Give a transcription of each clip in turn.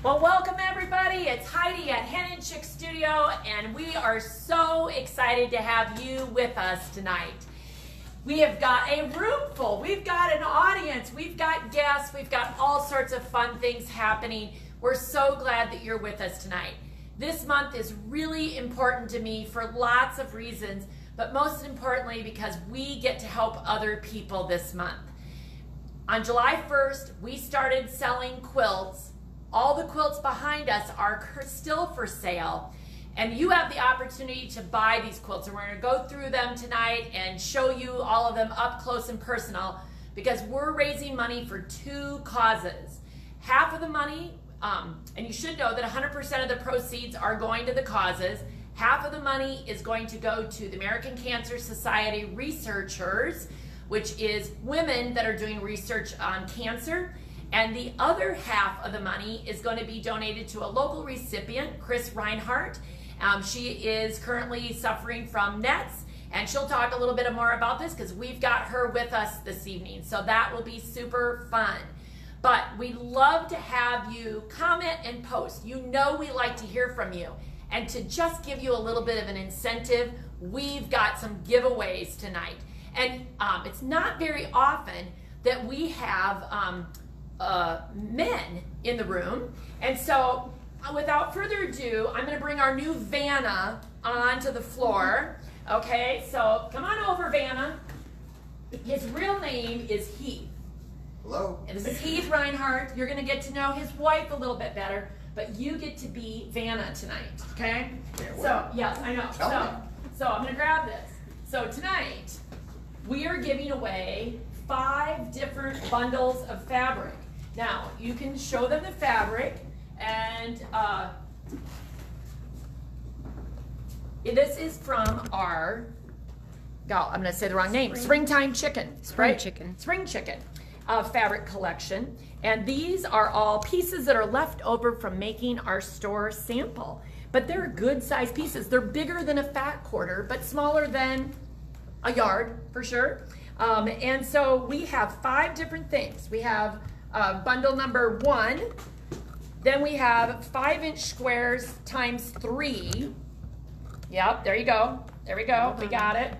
Well, welcome everybody. It's Heidi at Hen Chicks Studio, and we are so excited to have you with us tonight. We have got a room full. We've got an audience. We've got guests. We've got all sorts of fun things happening. We're so glad that you're with us tonight. This month is really important to me for lots of reasons, but most importantly because we get to help other people this month. On July 1st, we started selling quilts. All the quilts behind us are still for sale, and you have the opportunity to buy these quilts, and we're going to go through them tonight and show you all of them up close and personal because we're raising money for two causes. Half of the money, and you should know that 100% of the proceeds are going to the causes. Half of the money is going to go to the American Cancer Society researchers, which is women that are doing research on cancer. And the other half of the money is going to be donated to a local recipient, Chris Rhinehart. She is currently suffering from NETs, and she'll talk a little bit more about this because we've got her with us this evening. So that will be super fun. But we love to have you comment and post. You know we like to hear from you. And to just give you a little bit of an incentive, we've got some giveaways tonight. And it's not very often that we have men in the room, and so without further ado, I'm going to bring our new Vanna onto the floor. Okay, so come on over, Vanna. His real name is Heath. Hello. And this is Heath Rhinehart. You're going to get to know his wife a little bit better, but you get to be Vanna tonight. Okay? So yes, I know. So I'm going to grab this. So tonight we are giving away 5 different bundles of fabric. Now, you can show them the fabric, and this is from our, I'm going to say the wrong name, Spring Chicken fabric collection. And these are all pieces that are left over from making our store sample. But they're good size pieces. They're bigger than a fat quarter, but smaller than a yard, for sure. And so we have 5 different things. We have bundle number 1, then we have 5-inch squares times 3. Yep, there you go. There we go. We got it.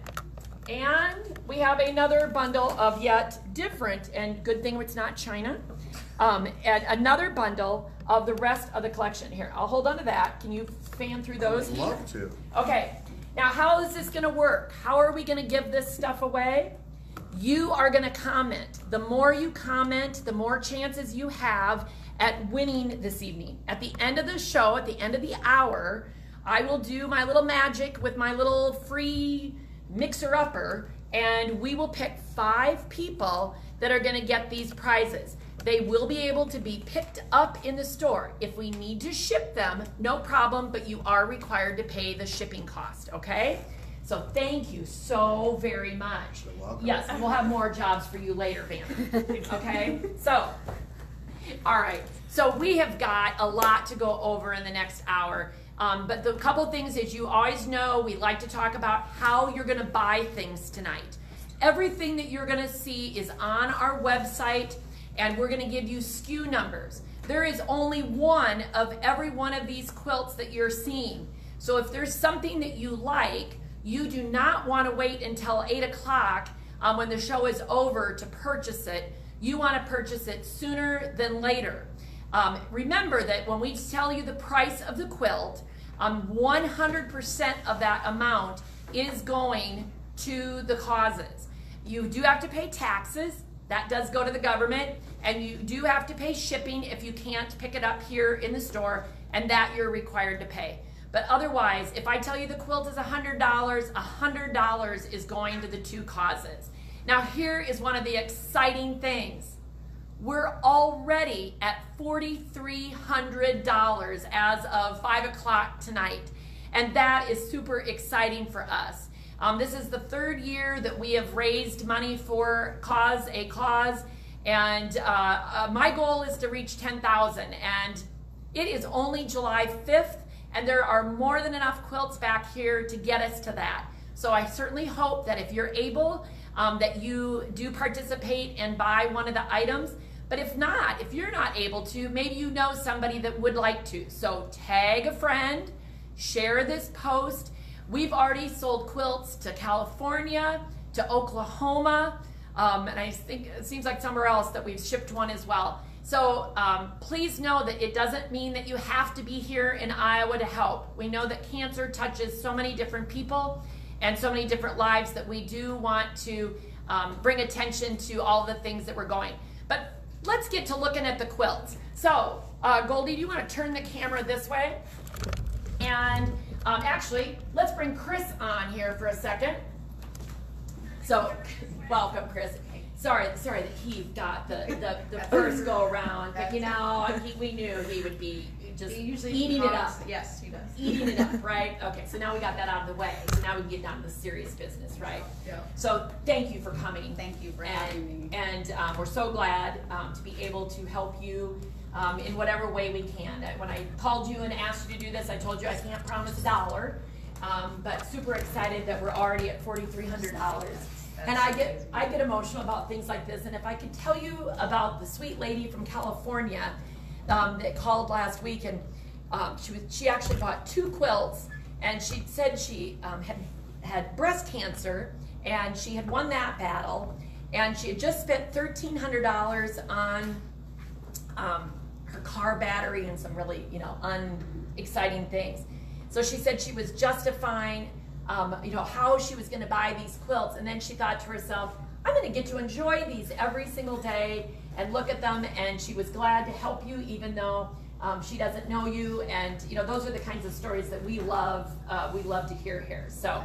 And we have another bundle of yet different, and good thing it's not China, and another bundle of the rest of the collection. Here, I'll hold on to that. Can you fan through those? I'd love to. Okay. Now, how is this going to work? How are we going to give this stuff away? You are going to comment. The more you comment, the more chances you have at winning this evening. At the end of the show, at the end of the hour, I will do my little magic with my little free mixer-upper, and we will pick 5 people that are going to get these prizes. They will be able to be picked up in the store. If we need to ship them, no problem, but you are required to pay the shipping cost, okay? So thank you so very much. You're welcome. Yes, and we'll have more jobs for you later, Vanna. Okay? So, all right. So we have got a lot to go over in the next hour. But the couple things that you always know, we like to talk about how you're going to buy things tonight. Everything that you're going to see is on our website, and we're going to give you SKU numbers. There is only one of every one of these quilts that you're seeing. So if there's something that you like, you do not want to wait until 8 o'clock when the show is over to purchase it. You want to purchase it sooner than later. Remember that when we tell you the price of the quilt, 100% of that amount is going to the causes. You do have to pay taxes. That does go to the government. And you do have to pay shipping if you can't pick it up here in the store, and that you're required to pay. But otherwise, if I tell you the quilt is $100, $100 is going to the 2 causes. Now here is one of the exciting things. We're already at $4,300 as of 5 o'clock tonight. And that is super exciting for us. This is the 3rd year that we have raised money for a cause. And my goal is to reach 10,000. And it is only July 5th. And there are more than enough quilts back here to get us to that. So I certainly hope that if you're able, that you do participate and buy one of the items. But if not, if you're not able to, maybe you know somebody that would like to. So tag a friend, share this post. We've already sold quilts to California, to Oklahoma, and I think it seems like somewhere else that we've shipped one as well. So please know that it doesn't mean that you have to be here in Iowa to help. We know that cancer touches so many different people and so many different lives that we do want to bring attention to all the things that we're going. But let's get to looking at the quilts. So Goldie, do you want to turn the camera this way? And actually, let's bring Chris on here for a second. So, welcome, Chris. Sorry that he got the first go around, but you know, we knew he would be just eating it up. Yes, he does. Eating it up, right? Okay, so now we got that out of the way. So now we can get down to the serious business, right? Yeah. So thank you for coming. Thank you for having me. And we're so glad to be able to help you in whatever way we can. When I called you and asked you to do this, I told you I can't promise $1, but super excited that we're already at $4,300. And I get emotional about things like this. And if I could tell you about the sweet lady from California that called last week, and she actually bought 2 quilts, and she said she had breast cancer, and she had won that battle, and she had just spent $1,300 on her car battery and some really, you know, unexciting things. So she said she was justifying you know, how she was going to buy these quilts, and then she thought to herself, I'm going to get to enjoy these every single day and look at them, and she was glad to help you even though she doesn't know you, and you know, those are the kinds of stories that we love to hear here. So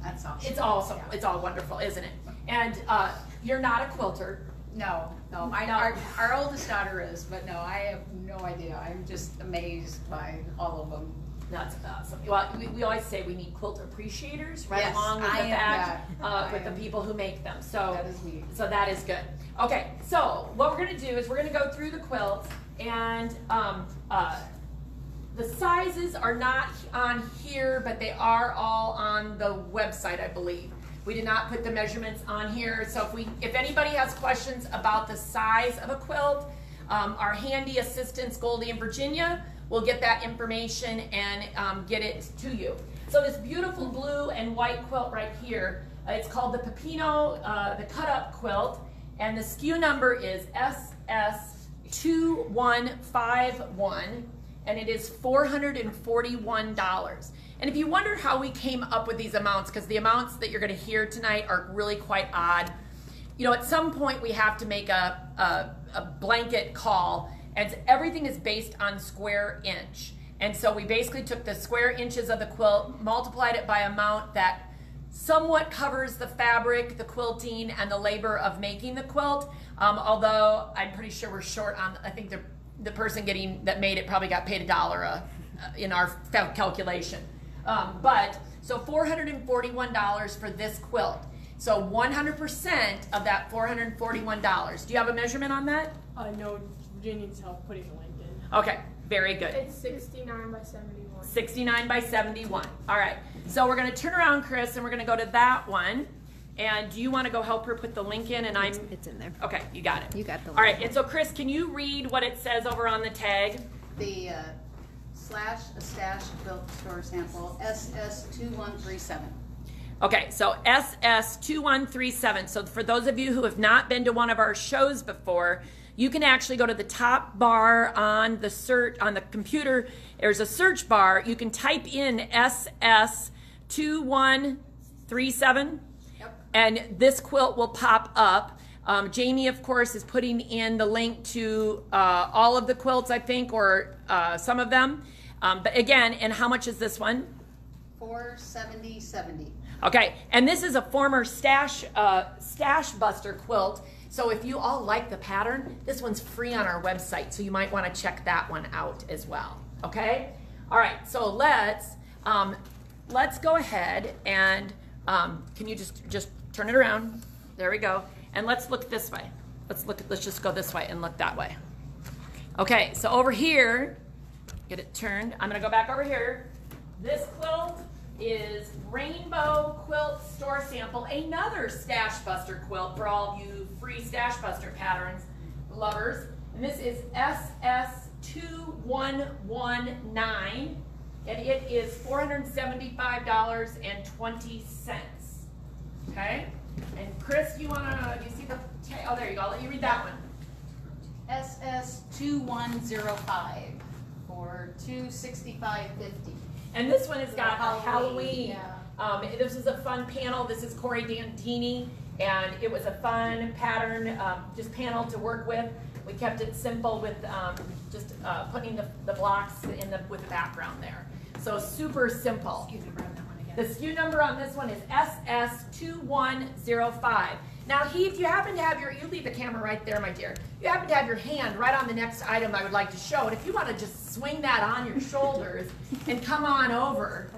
that's awesome. It's awesome. Yeah. It's all wonderful, isn't it? And you're not a quilter. No. Our oldest daughter is, but no, I have no idea. I'm just amazed by all of them. That's awesome. Well, we always say we need quilt appreciators, right? Yes, along with the fact with the people who make them. So that is neat. So that is good. Okay, so what we're going to do is we're going to go through the quilts, and the sizes are not on here, but they are all on the website, I believe. We did not put the measurements on here, so if anybody has questions about the size of a quilt, our handy assistants, Goldie and Virginia, we'll get that information and get it to you. So this beautiful blue and white quilt right here, it's called the Pepino, the cut-up quilt, and the SKU number is SS2151, and it is $441. And if you wonder how we came up with these amounts, because the amounts that you're going to hear tonight are really quite odd, you know, at some point we have to make a blanket call, and everything is based on square inch. And so we basically took the square inches of the quilt, multiplied it by amount that somewhat covers the fabric, the quilting, and the labor of making the quilt. Although I'm pretty sure we're short on, I think the person that made it probably got paid $1 in our calculation. But so $441 for this quilt. So 100% of that $441. Do you have a measurement on that? No, Virginia needs help putting the link in. Okay, very good. It's 69 by 71. 69 by 71. All right, so we're going to turn around, Chris, and we're going to go to that one. And do you want to go help her put the link in? And It's in there. Okay, you got it. You got the link. All right, and so Chris, can you read what it says over on the tag? The / a stash quilt store sample SS2137. Okay, so SS2137. So for those of you who have not been to one of our shows before, you can actually go to the top bar on the computer. There's a search bar. You can type in SS2137, and this quilt will pop up. Jamie, of course, is putting in the link to all of the quilts, I think, or some of them. But again, and how much is this one? $470.70. Okay, and this is a former stash buster quilt. So if you all like the pattern, this one's free on our website, so you might want to check that one out as well. Okay, all right. So let's go ahead and can you just turn it around? There we go. And let's look this way. Let's just go this way and look that way. Okay, so over here, get it turned. I'm gonna go back over here. This quilt is Rainbow Quilt Store Sample, another Stash Buster quilt for all of you free Stash Buster patterns lovers. And this is SS2119. And it is $475.20. Okay? And Chris, you you see the, oh, there you go. I'll let you read that one. SS2105 for $265.50. And this one has got Halloween, Halloween. This is a fun panel. This is Corey Dantini, and it was a fun pattern, just panel to work with. We kept it simple with just putting the blocks in with the background there. So super simple. SKU number on that one again. The SKU number on this one is SS2105. Now, Heath, you happen to have you leave the camera right there, my dear. You happen to have your hand right on the next item I would like to show. And if you want to just swing that on your shoulders and come on over.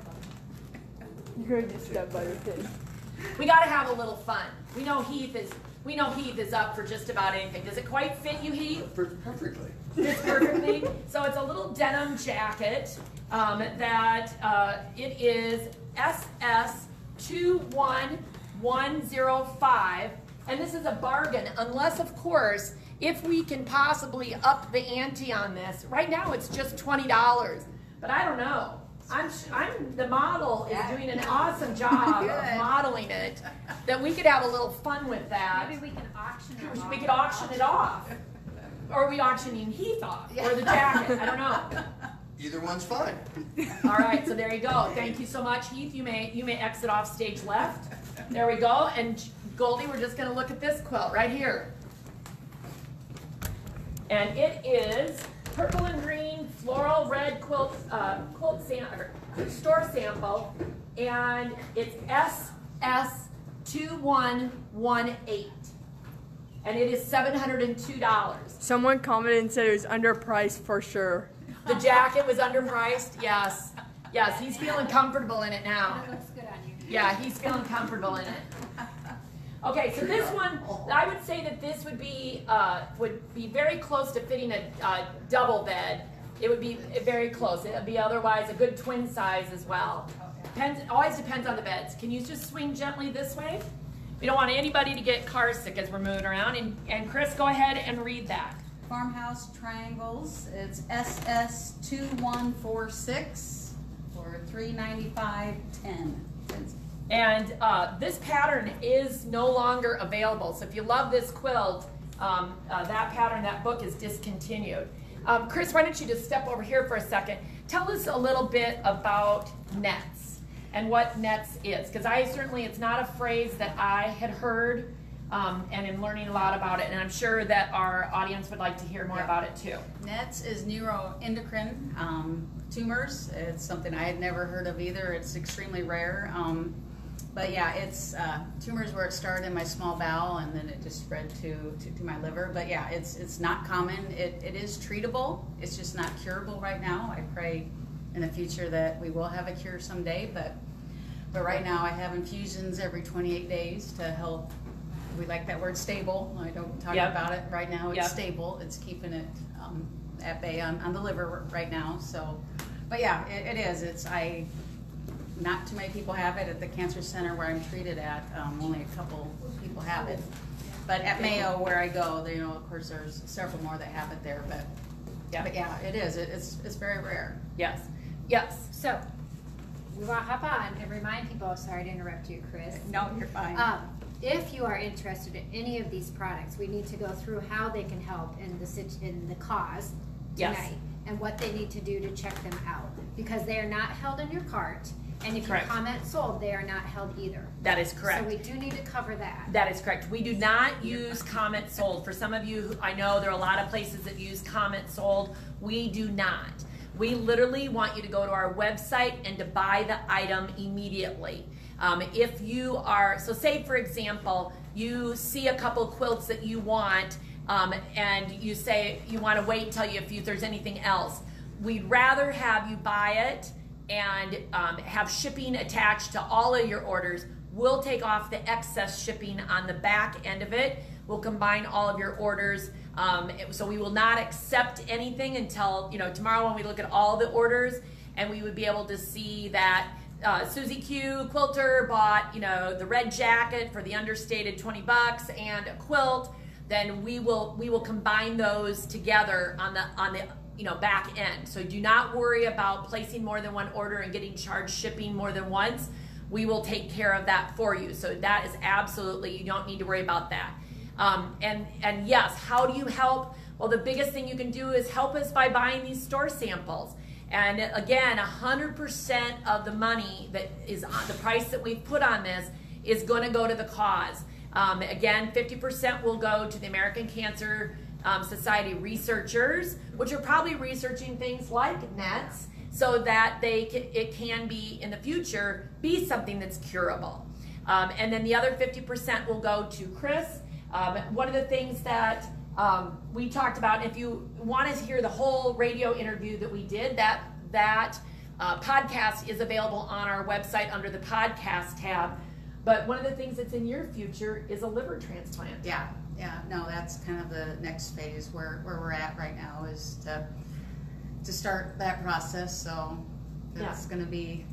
You're just step by your thing. We got to have a little fun. We know Heath is up for just about anything. Does it quite fit you, Heath? Perfectly. Fits perfectly. So it's a little denim jacket that it is SS21105, and this is a bargain, unless, of course, if we can possibly up the ante on this. Right now it's just $20, but I don't know. The model is doing an awesome job of modeling it, that we could have a little fun with that. Maybe we can auction it off. We could auction it off. Or are we auctioning Heath off? Or the jacket? I don't know. Either one's fine. All right, so there you go. Thank you so much, Heath. You may exit off stage left. There we go. And Goldie, we're just going to look at this quilt right here. And it is purple and green floral red quilt store sample, and it's SS2118. And it is $702. Someone commented and said it was underpriced for sure. The jacket was underpriced. Yes. Yes, he's feeling comfortable in it now. It looks good on you. Yeah, he's feeling comfortable in it. Okay, so this one, I would say that this would be very close to fitting a double bed. It would be very close. It would be otherwise a good twin size as well. Always depends on the beds. Can you just swing gently this way? We don't want anybody to get car sick as we're moving around. And Chris, go ahead and read that. Farmhouse triangles. It's SS2146 for $395.10. And this pattern is no longer available. So if you love this quilt, that pattern, that book is discontinued. Chris, why don't you just step over here for a second. Tell us a little bit about nets and what nets is. Because it's not a phrase that I had heard and am learning a lot about it. And I'm sure that our audience would like to hear more about it too. Nets is neuroendocrine tumors. It's something I had never heard of either. It's extremely rare. But yeah, it's tumors where it started in my small bowel and then it just spread to my liver. But yeah, it's not common. It is treatable. It's just not curable right now. I pray in the future that we will have a cure someday. But right now I have infusions every 28 days to help. We like that word stable. I don't talk about it right now. It's stable. It's keeping it at bay on the liver right now. So, but yeah, it is. Not too many people have it at the cancer center where I'm treated at. Only a couple people have it. But at Mayo, where I go, of course, there's several more that have it there. But yeah, it is. It's very rare. Yes. Yes. So, we want to hop on and remind people, sorry to interrupt you, Chris. No, you're fine. If you are interested in any of these products, we need to go through how they can help in the cause tonight and what they need to do to check them out. Because they are not held in your cart. And if you comment sold, they are not held either. That is correct. So we do need to cover that. That is correct. We do not use comment sold. For some of you, I know there are a lot of places that use comment sold. We do not. We literally want you to go to our website and to buy the item immediately. If you are, so say for example, you see a couple quilts that you want and you say you want to wait until if there's anything else. We'd rather have you buy it and have shipping attached to all of your orders. We'll take off the excess shipping on the back end of it. We'll combine all of your orders. So we will not accept anything until tomorrow when we look at all the orders, and we would be able to see that Susie Q Quilter bought the red jacket for the understated $20 and a quilt. then we will combine those together on the back end. So do not worry about placing more than one order and getting charged shipping more than once. We will take care of that for you. So that is absolutely, you don't need to worry about that. And yes, how do you help? Well, the biggest thing you can do is help us by buying these store samples. And again, 100% of the money that is on the price that we've put on this is going to go to the cause. Again, 50% will go to the American Cancer Society researchers, which are probably researching things like nets, so that it can be in the future be something that's curable. And then the other 50% will go to Chris. One of the things that we talked about, if you want to hear the whole radio interview that we did, that podcast is available on our website under the podcast tab. But one of the things that's in your future is a liver transplant. Yeah, no, that's kind of the next phase where we're at right now, is to start that process. So that's going to be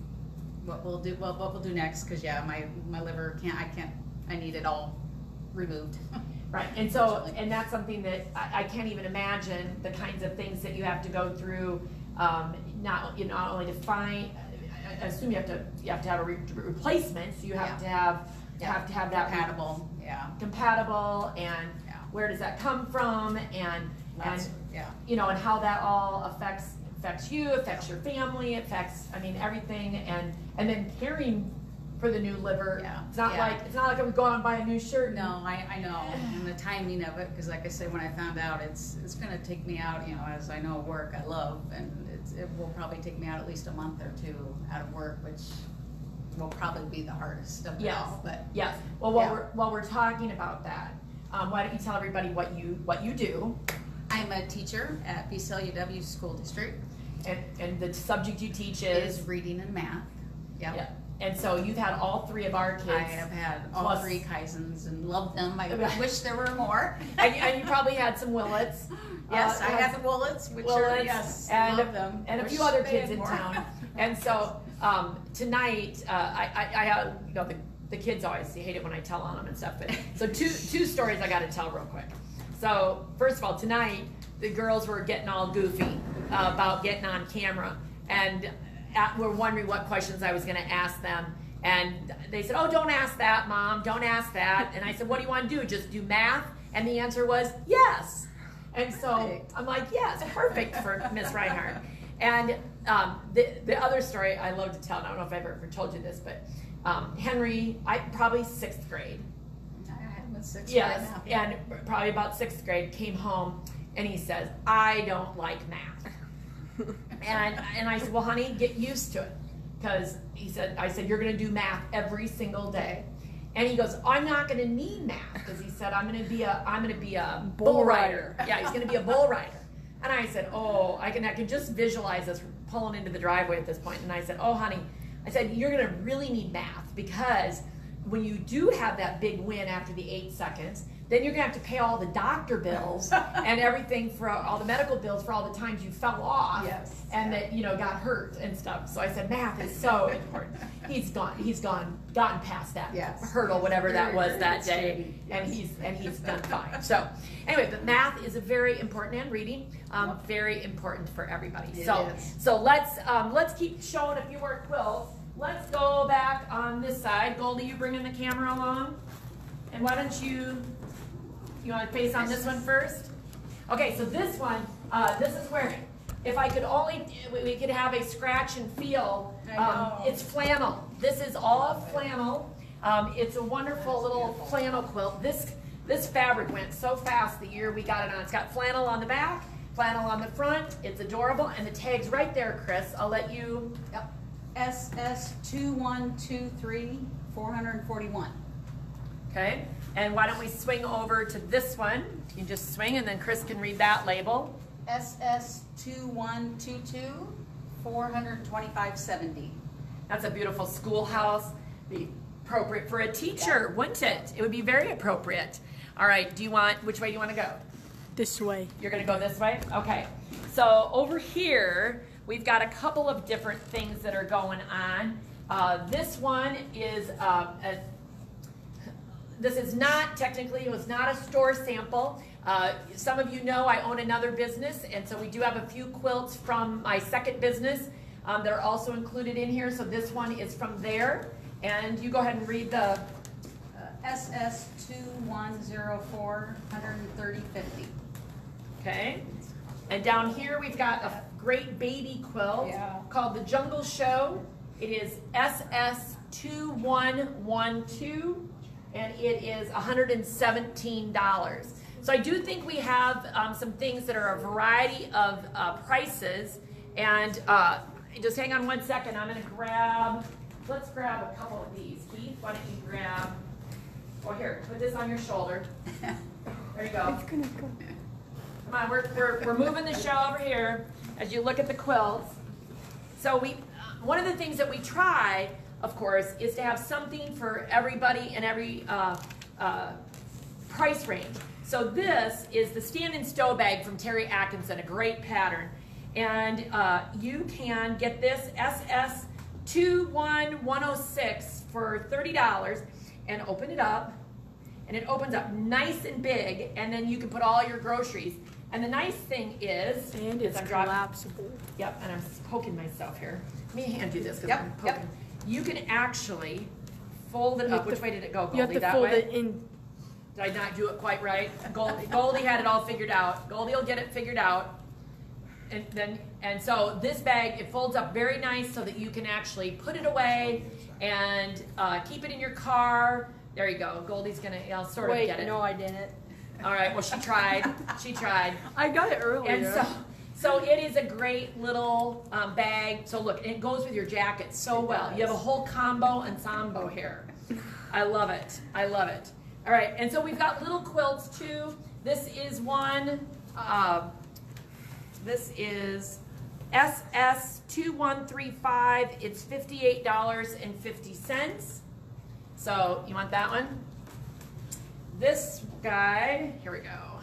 what we'll do next, because my liver I need it all removed. Right, and so, and that's something that I can't even imagine the kinds of things that you have to go through, not only to find, I assume you have to have a replacement, so you have to have that compatible, compatible, and where does that come from, and and how that all affects you, affects your family, affects, I mean, everything, and then caring for the new liver. It's not like I would go out and buy a new shirt. No, I know, and the timing of it, because like I said, when I found out, it's going to take me out, as I know work I love, and it will probably take me out at least a month or two out of work, which will probably be the hardest of it all. But well, while we're talking about that, why don't you tell everybody what you do? I'm a teacher at BCLUW School District, and the subject you teach is reading and math. Yeah. And so you've had all three of our kids. I have had all three Kaizens and loved them. I wish there were more. and you probably had some Willets. Yes, I had the Willets, which and love them. And a few other kids in town. And so tonight, I have, the kids always hate it when I tell on them and stuff. But so two stories I got to tell real quick. So first of all, tonight the girls were getting all goofy about getting on camera, and were wondering what questions I was going to ask them. And they said, "Oh, don't ask that, Mom. Don't ask that." And I said, "What do you want to do? Just do math?" And the answer was yes. And so I'm like, yes, perfect for Miss Rhinehart. And the other story I love to tell, and I don't know if I've ever told you this, but Henry, probably 6th grade. I was 6th grade now. And probably about 6th grade, came home and he says, "I don't like math." and I said, "Well, honey, get used to it." Because I said, "You're going to do math every single day." And he goes, "I'm not going to need math," because he said, I'm going to be a bull rider. Yeah, he's going to be a bull rider. And I said, "Oh, I can just visualize us pulling into the driveway at this point." And I said, "Oh, honey," I said, "you're going to really need math, because when you do have that big win after the 8 seconds, then you're going to have to pay all the doctor bills and everything, for all the medical bills for all the times you fell off and that got hurt and stuff." So I said, math is so important. He's gotten past that hurdle, whatever that was that day, and he's done fine. So anyway, but math is a very important, and reading very important for everybody. So let's keep showing a few more quilts. Let's go back on this side. Goldie, you bringing the camera along? And why don't you want to face on this one first? Okay, so this one, this is where, if I could only, we could have a scratch and feel. It's flannel. This is all flannel. It's a wonderful little flannel quilt. This fabric went so fast the year we got it on. It's got flannel on the back, flannel on the front. It's adorable, and the tag's right there, Chris. I'll let you. Yep. SS2123 441. Okay, and why don't we swing over to this one? You can just swing, and then Chris can read that label. SS2122 425.70. That's a beautiful schoolhouse. Be appropriate for a teacher, wouldn't it? It would be very appropriate. All right, which way do you want to go? This way. You're going to go this way? Okay. So over here, we've got a couple of different things that are going on. This one is this is not, technically, it was not a store sample. Some of you know I own another business, and so we do have a few quilts from my second business that are also included in here. So this one is from there. And you go ahead and read the SS2104, 130.50. Okay. And down here we've got a great baby quilt called the Jungle Show. It is SS2112, and it is $117. So I do think we have some things that are a variety of prices. And just hang on one second. I'm going to let's grab a couple of these. Keith, why don't you grab, here, put this on your shoulder. There you go. It's gonna go. Come on, we're moving the show over here as you look at the quilts. So one of the things that we try, of course, is to have something for everybody and every price range. So this is the Stand and Stow Bag from Terry Atkinson, a great pattern. And you can get this SS21106 for $30 and open it up. And it opens up nice and big, and then you can put all your groceries. And the nice thing is, and it's collapsible. Yep, and I'm poking myself here. Let me hand you this because I'm poking. Yep. You can actually fold it up. Which way did it go, Goldie? You have to that fold way? it in. Did I not do it quite right? Goldie had it all figured out. Goldie will get it figured out. And so this bag, it folds up very nice so that you can actually put it away and keep it in your car. There you go. Goldie's gonna sort of get it. No, I didn't. All right. Well, she tried. She tried. I got it earlier. And so it is a great little bag. So look, it goes with your jacket so well. You have a whole combo ensemble here. I love it. I love it. All right. And so we've got little quilts too. This is one. This is SS2135. It's $58.50. So you want that one? This guy, here we go,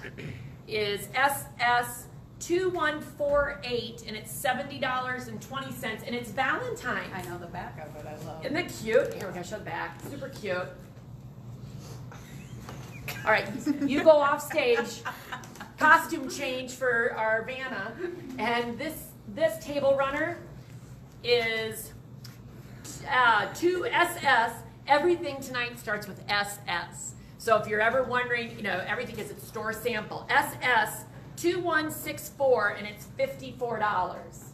is SS2148, and it's $70.20, and it's Valentine's. I know the back of it. I love. Isn't it cute? Here we go, show the back. Super cute. All right, you go off stage. Costume change for our Vanna, and this table runner is 2SS. Everything tonight starts with SS. So if you're ever wondering, everything is a store sample. SS2164, and it's $54.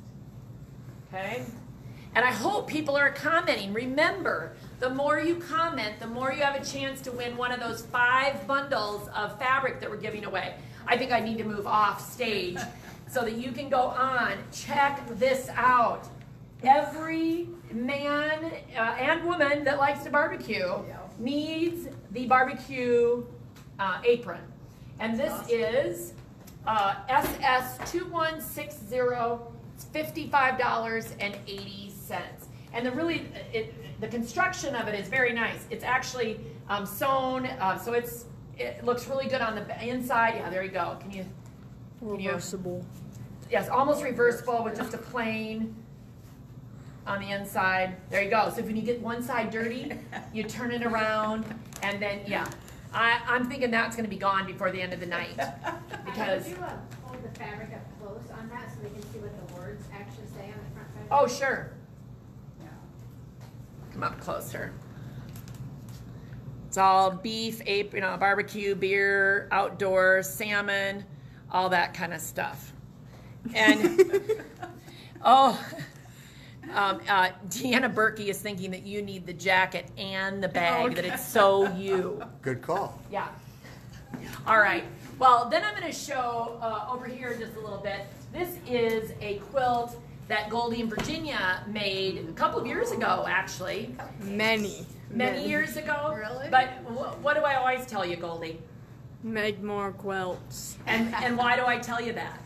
Okay? And I hope people are commenting. Remember, the more you comment, the more you have a chance to win one of those 5 bundles of fabric that we're giving away. I think I need to move off stage so that you can go on. Check this out. Every man and woman that likes to barbecue needs the barbecue apron. And this is SS2160. It's $55.80. And the construction of it is very nice. It's actually sewn, so it looks really good on the inside. Yeah, there you go. Can you? Reversible. Yes, almost reversible with just a plain on the inside. There you go. So when you get one side dirty, you turn it around, and then, I'm thinking that's going to be gone before the end of the night. Because Could you hold the fabric up close on that so we can see what the words actually say on the front side? oh, sure. Come up closer. It's all beef, barbecue, beer, outdoor, salmon, all that kind of stuff. And, Deanna Berkey is thinking that you need the jacket and the bag, that it's so you. Good call. Yeah. All right. Well, then I'm going to show over here just a little bit. This is a quilt that Goldie and Virginia made a couple of years ago, actually. Many Years ago. Really? But what do I always tell you, Goldie? Make more quilts. And why do I tell you that?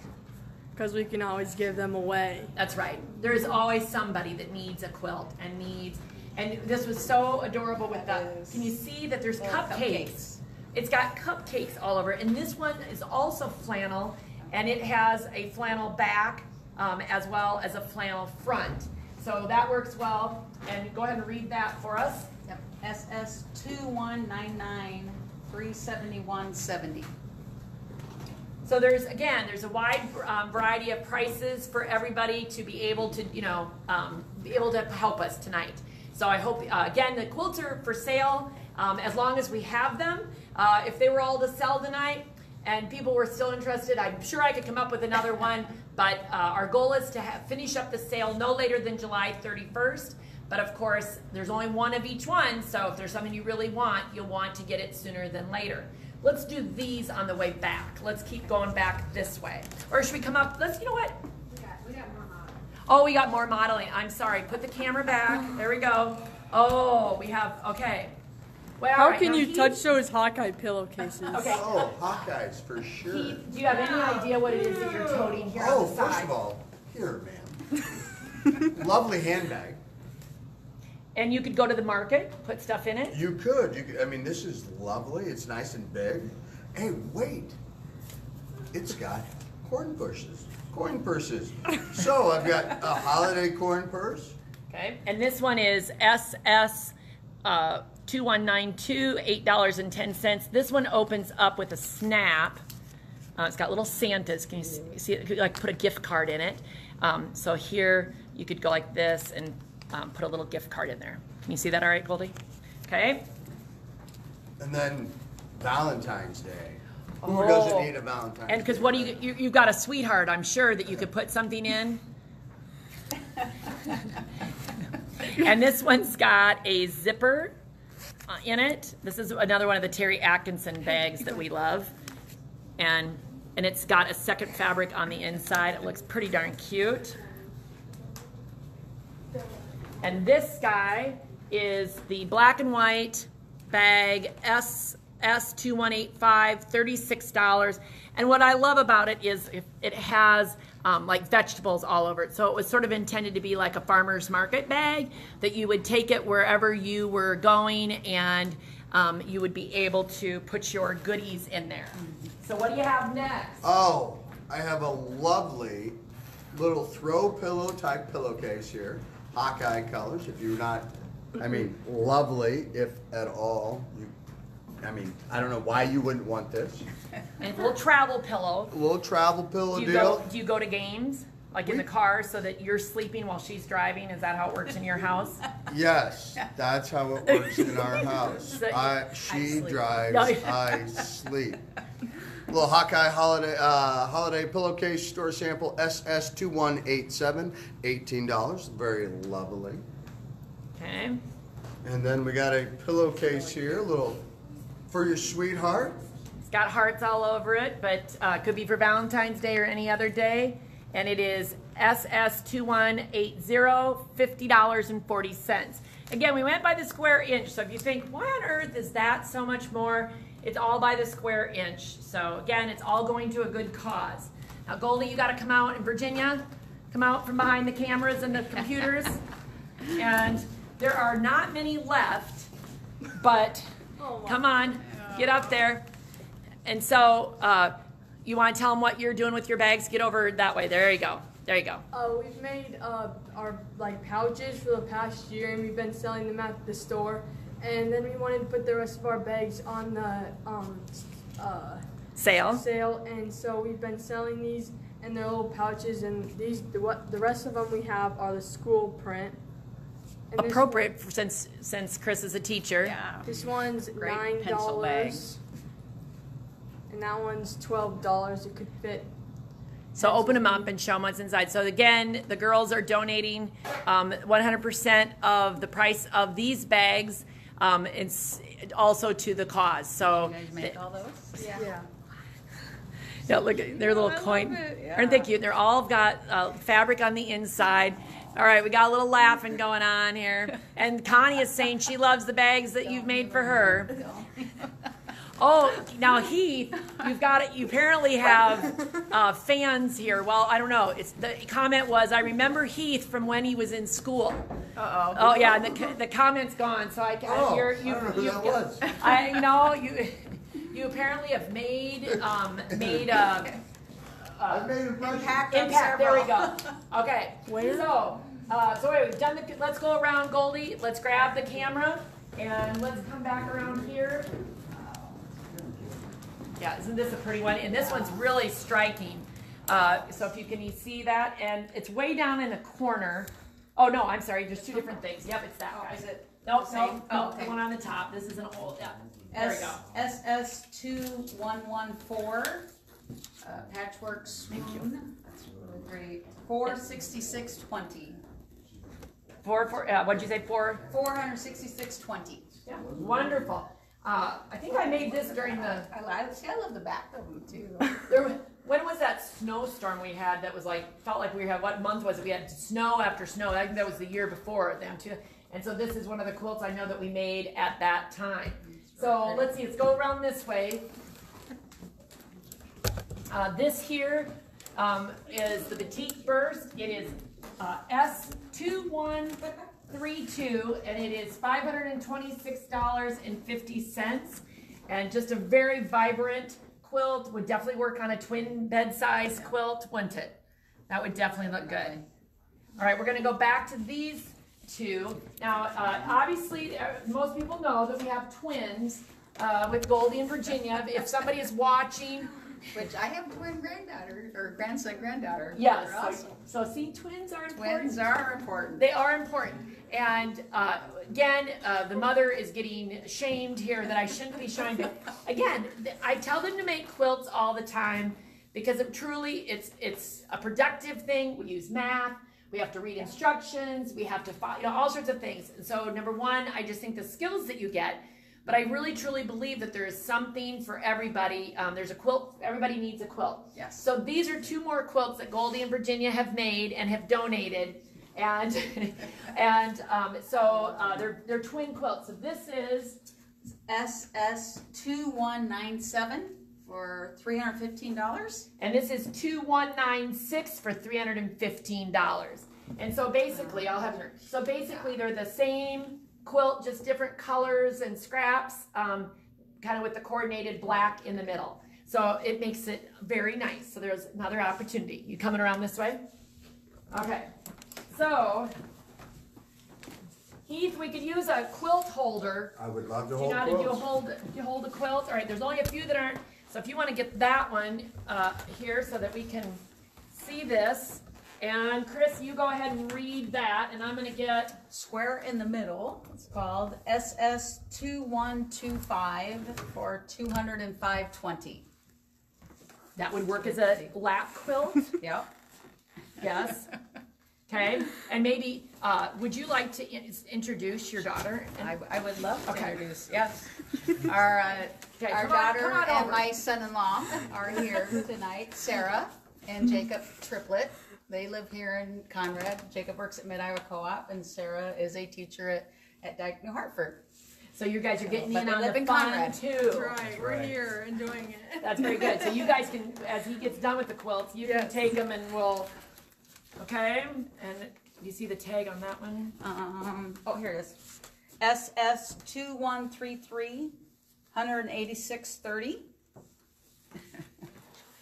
Because we can always give them away. That's right. There's always somebody that needs a quilt and this was so adorable with can you see that there's cupcakes? It's got cupcakes all over. And this one is also flannel, and it has a flannel back as well as a flannel front. So that works well. And go ahead and read that for us. Yep. SS2199-371.70. So there's a wide variety of prices for everybody to be able to, be able to help us tonight. So I hope, again, the quilts are for sale as long as we have them. If they were all to sell tonight and people were still interested, I'm sure I could come up with another one. But our goal is to finish up the sale no later than July 31st. But of course, there's only one of each one. So if there's something you really want, you'll want to get it sooner than later. Let's do these on the way back. Let's keep going back this way. Or should we come up? You know what? We got more modeling. Oh, we got more modeling. I'm sorry. Put the camera back. There we go. Oh, we have, okay. Well, How all right, can now you Heath- touch those Hawkeye pillowcases? Okay. Oh, Hawkeyes for sure. Heath, do you have any idea what it is that you're toting here Oh, on the side? first of all, here, ma'am. Lovely handbag. And you could go to the market, put stuff in it. You could. I mean, this is lovely. It's nice and big. Hey, wait. It's got coin purses. So I've got a holiday coin purse. Okay. And this one is SS 2192, $8.10. This one opens up with a snap. It's got little Santas. Can you see it? Like put a gift card in it. So here you could go like this and put a little gift card in there. Can you see that all right, Goldie? Okay. And then Valentine's Day. Who doesn't need a Valentine's And because Day, what do right? you've got a sweetheart, I'm sure that you could put something in. And this one's got a zipper in it. This is another one of the Terry Atkinson bags that we love. And it's got a second fabric on the inside. It looks pretty darn cute. And this guy is the black and white bag SS2185, $36. And what I love about it is it has like vegetables all over it. So it was sort of intended to be like a farmer's market bag that you would take it wherever you were going and you would be able to put your goodies in there. So what do you have next? Oh, I have a lovely little throw pillow type pillowcase here. Hawkeye colors, if you're not, I mean, lovely, if at all. I don't know why you wouldn't want this. And it's a little travel pillow. A little travel pillow Do deal. you go to games? Like in the car so that you're sleeping while she's driving? Is that how it works in your house? Yes, that's how it works in our house. She sleep. drives, No. I sleep. Little Hawkeye holiday pillowcase store sample SS2187, $18. Very lovely. Okay. And then we got a pillowcase here, a little for your sweetheart. It's got hearts all over it, but could be for Valentine's Day or any other day. And it is SS2180, $50.40. Again, we went by the square inch, so if you think, why on earth is that so much more? It's all by the square inch. So again, it's all going to a good cause. Now, Goldie, you got to come out in Virginia, come out from behind the cameras and the computers. And there are not many left, but come on, get up there. And so you want to tell them what you're doing with your bags? Get over that way. There you go. There you go. We've made our pouches for the past year, and we've been selling them at the store. And then we wanted to put the rest of our bags on the Sale. and so we've been selling these in their little pouches. And the rest of them we have are the school print. And this Appropriate since Chris is a teacher. Yeah. This one's Great pencil bag. $9, and that one's $12. It could fit. So open them up and show them what's inside. So again, the girls are donating 100% of the price of these bags. It's also to the cause. So You guys make all those? Yeah. yeah, look at their little coin. Aren't they cute? They're all got fabric on the inside. All right, we got a little laughing going on here. And Connie is saying she loves the bags that you've made for her. Oh, now Heath, you apparently have fans here. Well, I don't know. The comment was, I remember Heath from when he was in school. Uh-oh. Oh yeah, and the comment's gone. So I I don't know who that was. I know you apparently have made I've made impressions. impact. There we go. Okay. So anyway, we've done let's go around, Goldie. Let's grab the camera And let's come back around here. Yeah, isn't this a pretty one? And this one's really striking. So if you can see that, and it's way down in the corner. Oh no, I'm sorry, there's two different things. Yep, it's that guy. Is it? Nope, Same? no, Okay. the one on the top. This is an old, yeah. There we go. SS2114, patchwork swoon. That's really great. 466.20. What'd you say, 466.20. Yeah, wonderful. I think I made this during the, I love the back of them too. when was that snowstorm we had that was like, felt like we had, what month was it? We had snow after snow. I think that was the year before them too. And so this is one of the quilts I know that we made at that time. So let's see, let's go around this way. This here is the Batik Burst. It is S2132, and it is $526.50. And just a very vibrant quilt. Would definitely work on a twin bed size quilt, wouldn't it? That would definitely look good. All right, we're going to go back to these two. Now, obviously, most people know that we have twins with Goldie and Virginia. If somebody is watching, Which I have twin granddaughter, or grandson, granddaughter. yes. They're awesome. So see, twins are important. Twins are important. They are important. And again, the mother is getting shamed here that I shouldn't be showing. But again, I tell them to make quilts all the time because it's a productive thing. We use math. We have to read instructions. We have to follow, all sorts of things. And so number one, I just think the skills that you get. But I really, truly believe that there is something for everybody. There's a quilt. Everybody needs a quilt. Yes. So these are two more quilts that Goldie and Virginia have made and have donated. And they're twin quilts. So this is SS2197 for $315. and this is 2196 for $315. And so basically, they're the same quilt, just different colors and scraps, kind of with the coordinated black in the middle. So it makes it very nice. So there's another opportunity. You coming around this way? Okay. So, Heath, we could use a quilt holder. I would love to Do hold you know how to quilts. hold a quilt? All right, there's only a few that aren't. So if you want to get that one here so that we can see this. And Chris, you go ahead and read that, and I'm going to get Square in the middle. It's called SS2125 for $205.20. that would work as a lap quilt. Yep. Yes. Okay. And maybe would you like to introduce your daughter? I would love to Okay. introduce. Yes. Our Okay, our come on daughter and over. my son-in-law are here tonight. Sarah and Jacob Triplett. They live here in Conrad. Jacob works at Mid-Iowa Co-op, and Sarah is a teacher at Dyke, New Hartford. So you guys are getting But in they on live the in fun Conrad. too. Right, we're here enjoying it. That's very good. So you guys can, as he gets done with the quilts, you can Yes. take them and we'll, okay? And you see the tag on that one? Oh, here it is. SS2133, $186.30.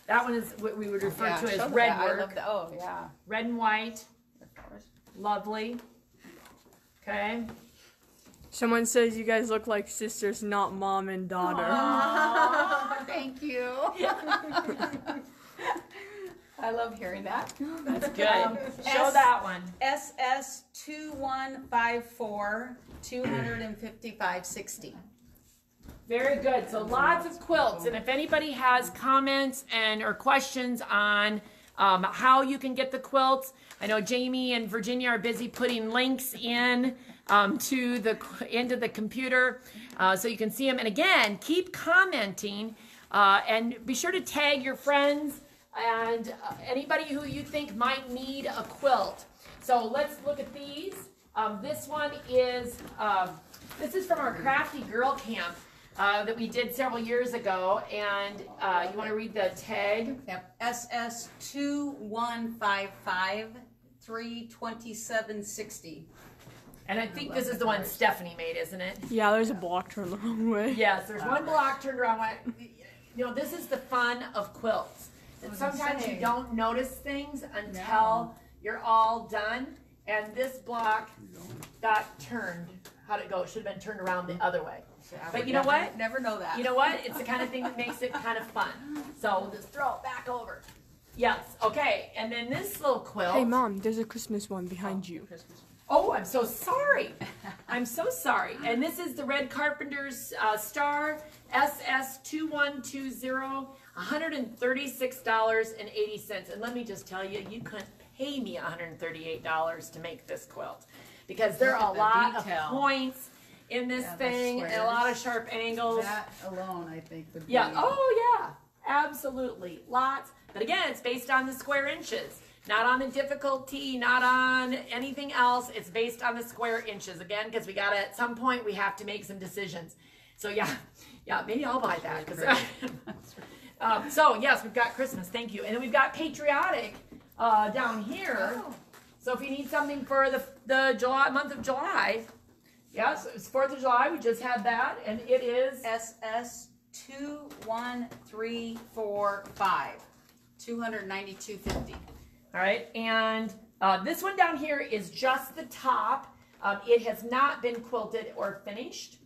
That one is what we would refer Yeah, to as show me red that. I love work. that. Oh, yeah. Red and white, lovely. Okay. Someone says you guys look like sisters, not mom and daughter. Aw, thank you. I love hearing that. That's good. Show that one. SS2154, $255.60. Very good. So lots of quilts. And if anybody has comments or questions on how you can get the quilts, I know Jamie and Virginia are busy putting links in into the computer so you can see them. And again, keep commenting and be sure to tag your friends and anybody who you think might need a quilt. So let's look at these. This one is from our Crafty Girl Camp that we did several years ago, and you want to read the tag? Yep. SS2155, $327.60. And I think this is the one Stephanie made, isn't it? Yeah, there's a block turned the wrong way. Yes, there's one block turned around. You know, this is the fun of quilts. And sometimes you don't notice things until you're all done, and this block got turned. how'd it go? It should have been turned around the other way. But you know what? Never know that. You know what? It's the kind of thing that makes it kind of fun. So we'll just throw it back over. Yes, okay. And then this little quilt. Hey, Mom, there's a Christmas one behind you. Christmas. Oh, I'm so sorry. I'm so sorry. And this is the Red Carpenter's Star SS2120, $136.80. And let me just tell you, you couldn't pay me $138 to make this quilt because there are a lot of points in this thing and a lot of sharp angles. That alone, I think, would be. Yeah. Oh, yeah. Absolutely. Lots. But again, it's based on the square inches. Not on the difficulty, not on anything else. It's based on the square inches. Again, because we got to, at some point, we have to make some decisions. So, yeah, maybe I'll buy that. So, yes, we've got Christmas. Thank you. And then we've got patriotic down here. Oh. So if you need something for the month of July, yes, it's 4th of July. We just had that. And it is SS21345, $292.50. All right, and this one down here is just the top. It has not been quilted or finished.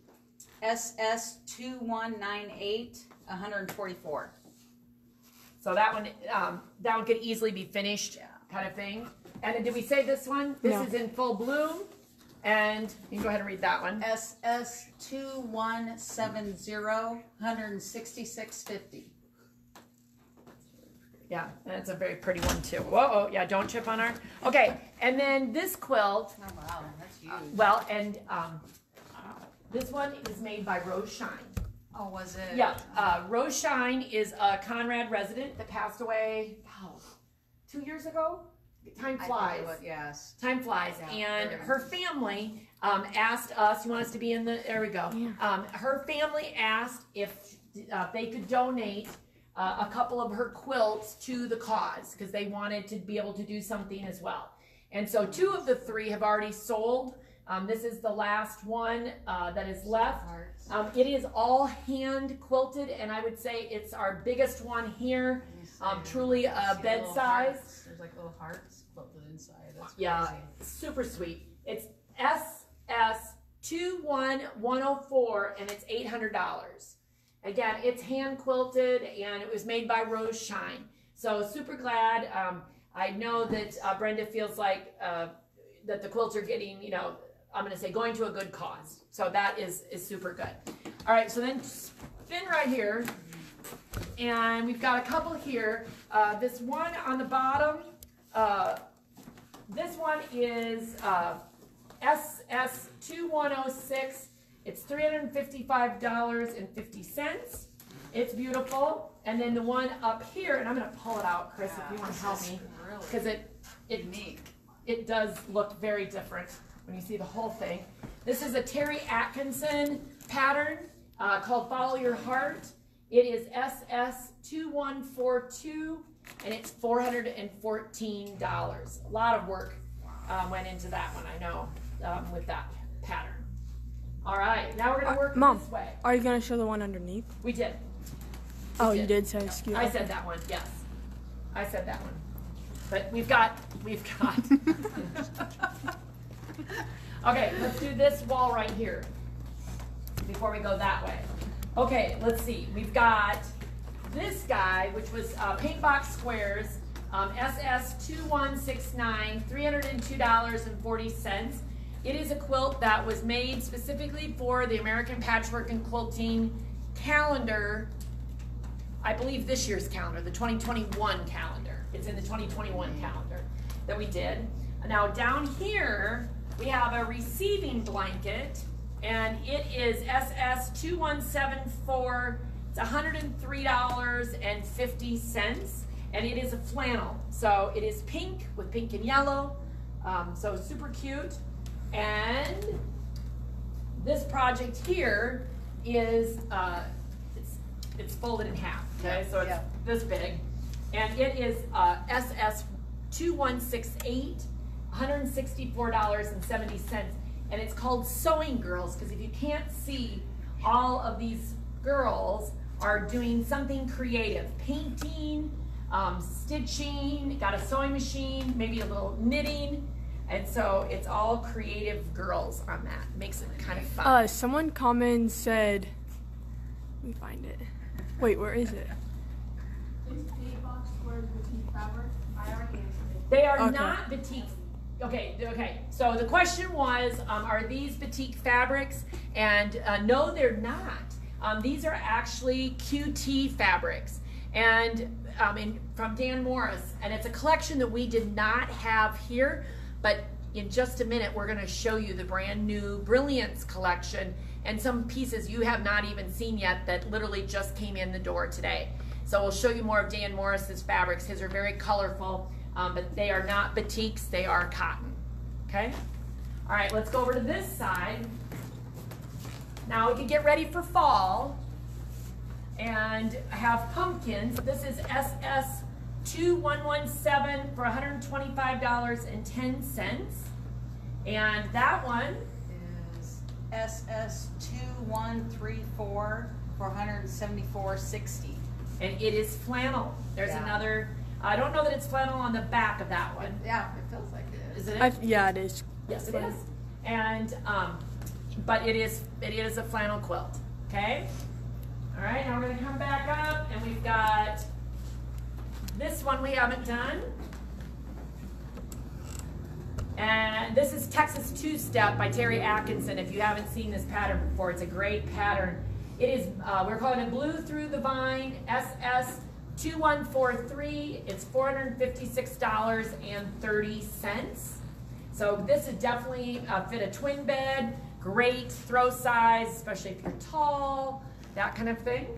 SS2198, $144. So that one could easily be finished, kind of thing. And then did we say this one? This is in full bloom. And you can go ahead and read that one. SS2170, $166.50. Yeah, and it's a very pretty one too. Whoa, yeah, don't chip on our. Okay, and then this quilt. Oh wow, that's huge. Well, and this one is made by Rose Shine. Oh, was it? Yeah, Rose Shine is a Conrad resident that passed away 2 years ago. Time flies. Yes. Time flies. Yeah, and her family asked us, you want us to be in the, there we go. Yeah. Her family asked if they could donate a couple of her quilts to the cause because they wanted to be able to do something as well. And so 2 of the 3 have already sold. This is the last one that is left. It is all hand quilted, and I would say it's our biggest one here. Truly a bed size. There's like little hearts quilted inside. That's crazy. Super sweet. It's SS21104, and it's $800. Again, it's hand quilted, and it was made by Rose Shine. So super glad. I know that Brenda feels like that the quilts are getting, I'm going to say going to a good cause. So that is super good. All right, so then spin right here. And we've got a couple here. This one on the bottom, this one is SS2106. It's $355.50. It's beautiful. And then the one up here, and I'm going to pull it out, Chris, if you want to help me, because it does look very different when you see the whole thing. This is a Terry Atkinson pattern called Follow Your Heart. It is SS2142, and it's $414. A lot of work went into that one, I know, with that pattern. All right, now we're going to work Mom, this way. Are you going to show the one underneath? We did. You did say excuse me. I said that one, yes. I said that one. But we've got. Okay, let's do this wall right here before we go that way. Okay, let's see. We've got this guy, which was Paint Box Squares, SS2169, $302.40. It is a quilt that was made specifically for the American Patchwork and Quilting calendar. I believe this year's calendar, the 2021 calendar. It's in the 2021 calendar that we did. Now down here, we have a receiving blanket, and it is SS2174. It's $103.50, and it is a flannel. So it is pink with pink and yellow, so super cute. And this project here is, it's folded in half, okay? So it's this big. And it is SS2168, $164.70. And it's called Sewing Girls, because if you can't see, all of these girls are doing something creative. Painting, stitching, got a sewing machine, maybe a little knitting. And so it's all creative girls on that. Makes it kind of fun. Someone commented and said, let me find it. Wait, where is it? They are not batik. Okay. So the question was, are these batik fabrics? And no, they're not. These are actually QT fabrics, and from Dan Morris. And it's a collection that we did not have here, but in just a minute, we're gonna show you the brand new Brilliance Collection and some pieces you have not even seen yet that literally just came in the door today. So we'll show you more of Dan Morris's fabrics. His are very colorful, but they are not batiks, they are cotton, okay? All right, let's go over to this side. Now we can get ready for fall and have pumpkins. This is SS2117 for $125.10. And that one Is SS2134 for $174.60. and it is flannel. There's another, I don't know that it's flannel on the back of that one. Yeah, it feels like it is. Is it? Yeah, it is. Yes, it is. And, but it is a flannel quilt, okay? All right, now we're gonna come back up and we've got this one we haven't done. And this is Texas Two-Step by Terry Atkinson. If you haven't seen this pattern before, it's a great pattern. It is, we're calling it Blue Through the Vine, SS2143. It's $456.30. So this is definitely fit a twin bed, great throw size, especially if you're tall, that kind of thing.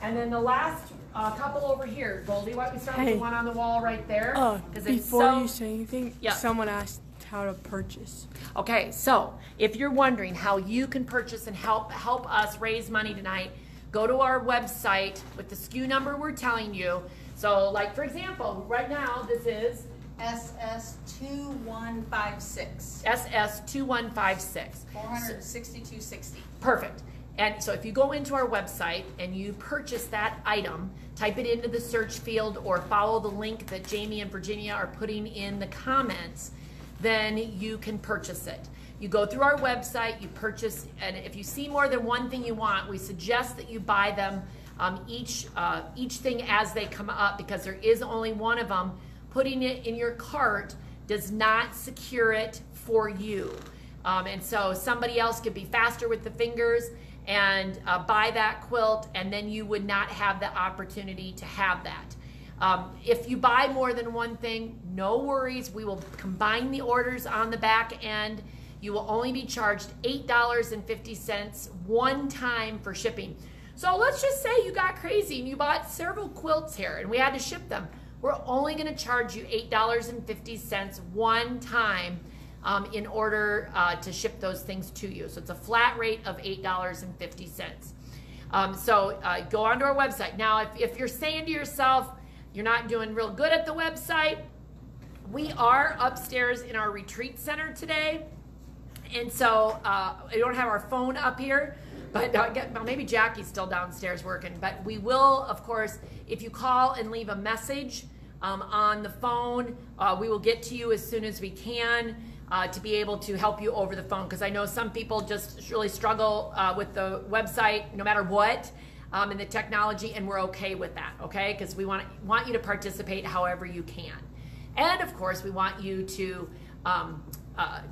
And then the last couple over here, Goldie, why don't we start with the one on the wall right there? Before you say anything, Yeah. someone asked how to purchase. Okay, so if you're wondering how you can purchase and help us raise money tonight, go to our website with the SKU number we're telling you. So like for example, right now this is SS2156. SS2156. $462.60. Perfect. And so if you go into our website and you purchase that item, type it into the search field or follow the link that Jamie and Virginia are putting in the comments, then you can purchase it. You go through our website, you purchase, and if you see more than one thing you want, we suggest that you buy them each thing as they come up, because there is only one of them. Putting it in your cart does not secure it for you. And so somebody else could be faster with the fingers and buy that quilt, and then you would not have the opportunity to have that. If you buy more than one thing, no worries. We will combine the orders on the back end. You will only be charged $8.50 one time for shipping. So let's just say you got crazy and you bought several quilts here and we had to ship them. We're only going to charge you $8.50 one time in order to ship those things to you. So it's a flat rate of $8.50. So go onto our website. Now, if you're saying to yourself, you're not doing real good at the website, we are upstairs in our retreat center today. And so I don't have our phone up here, but well, maybe Jackie's still downstairs working. But we will, of course, if you call and leave a message on the phone, we will get to you as soon as we can to be able to help you over the phone. Because I know some people just really struggle with the website no matter what. And the technology, and we're okay with that, okay? Because we want you to participate however you can. And of course, we want you to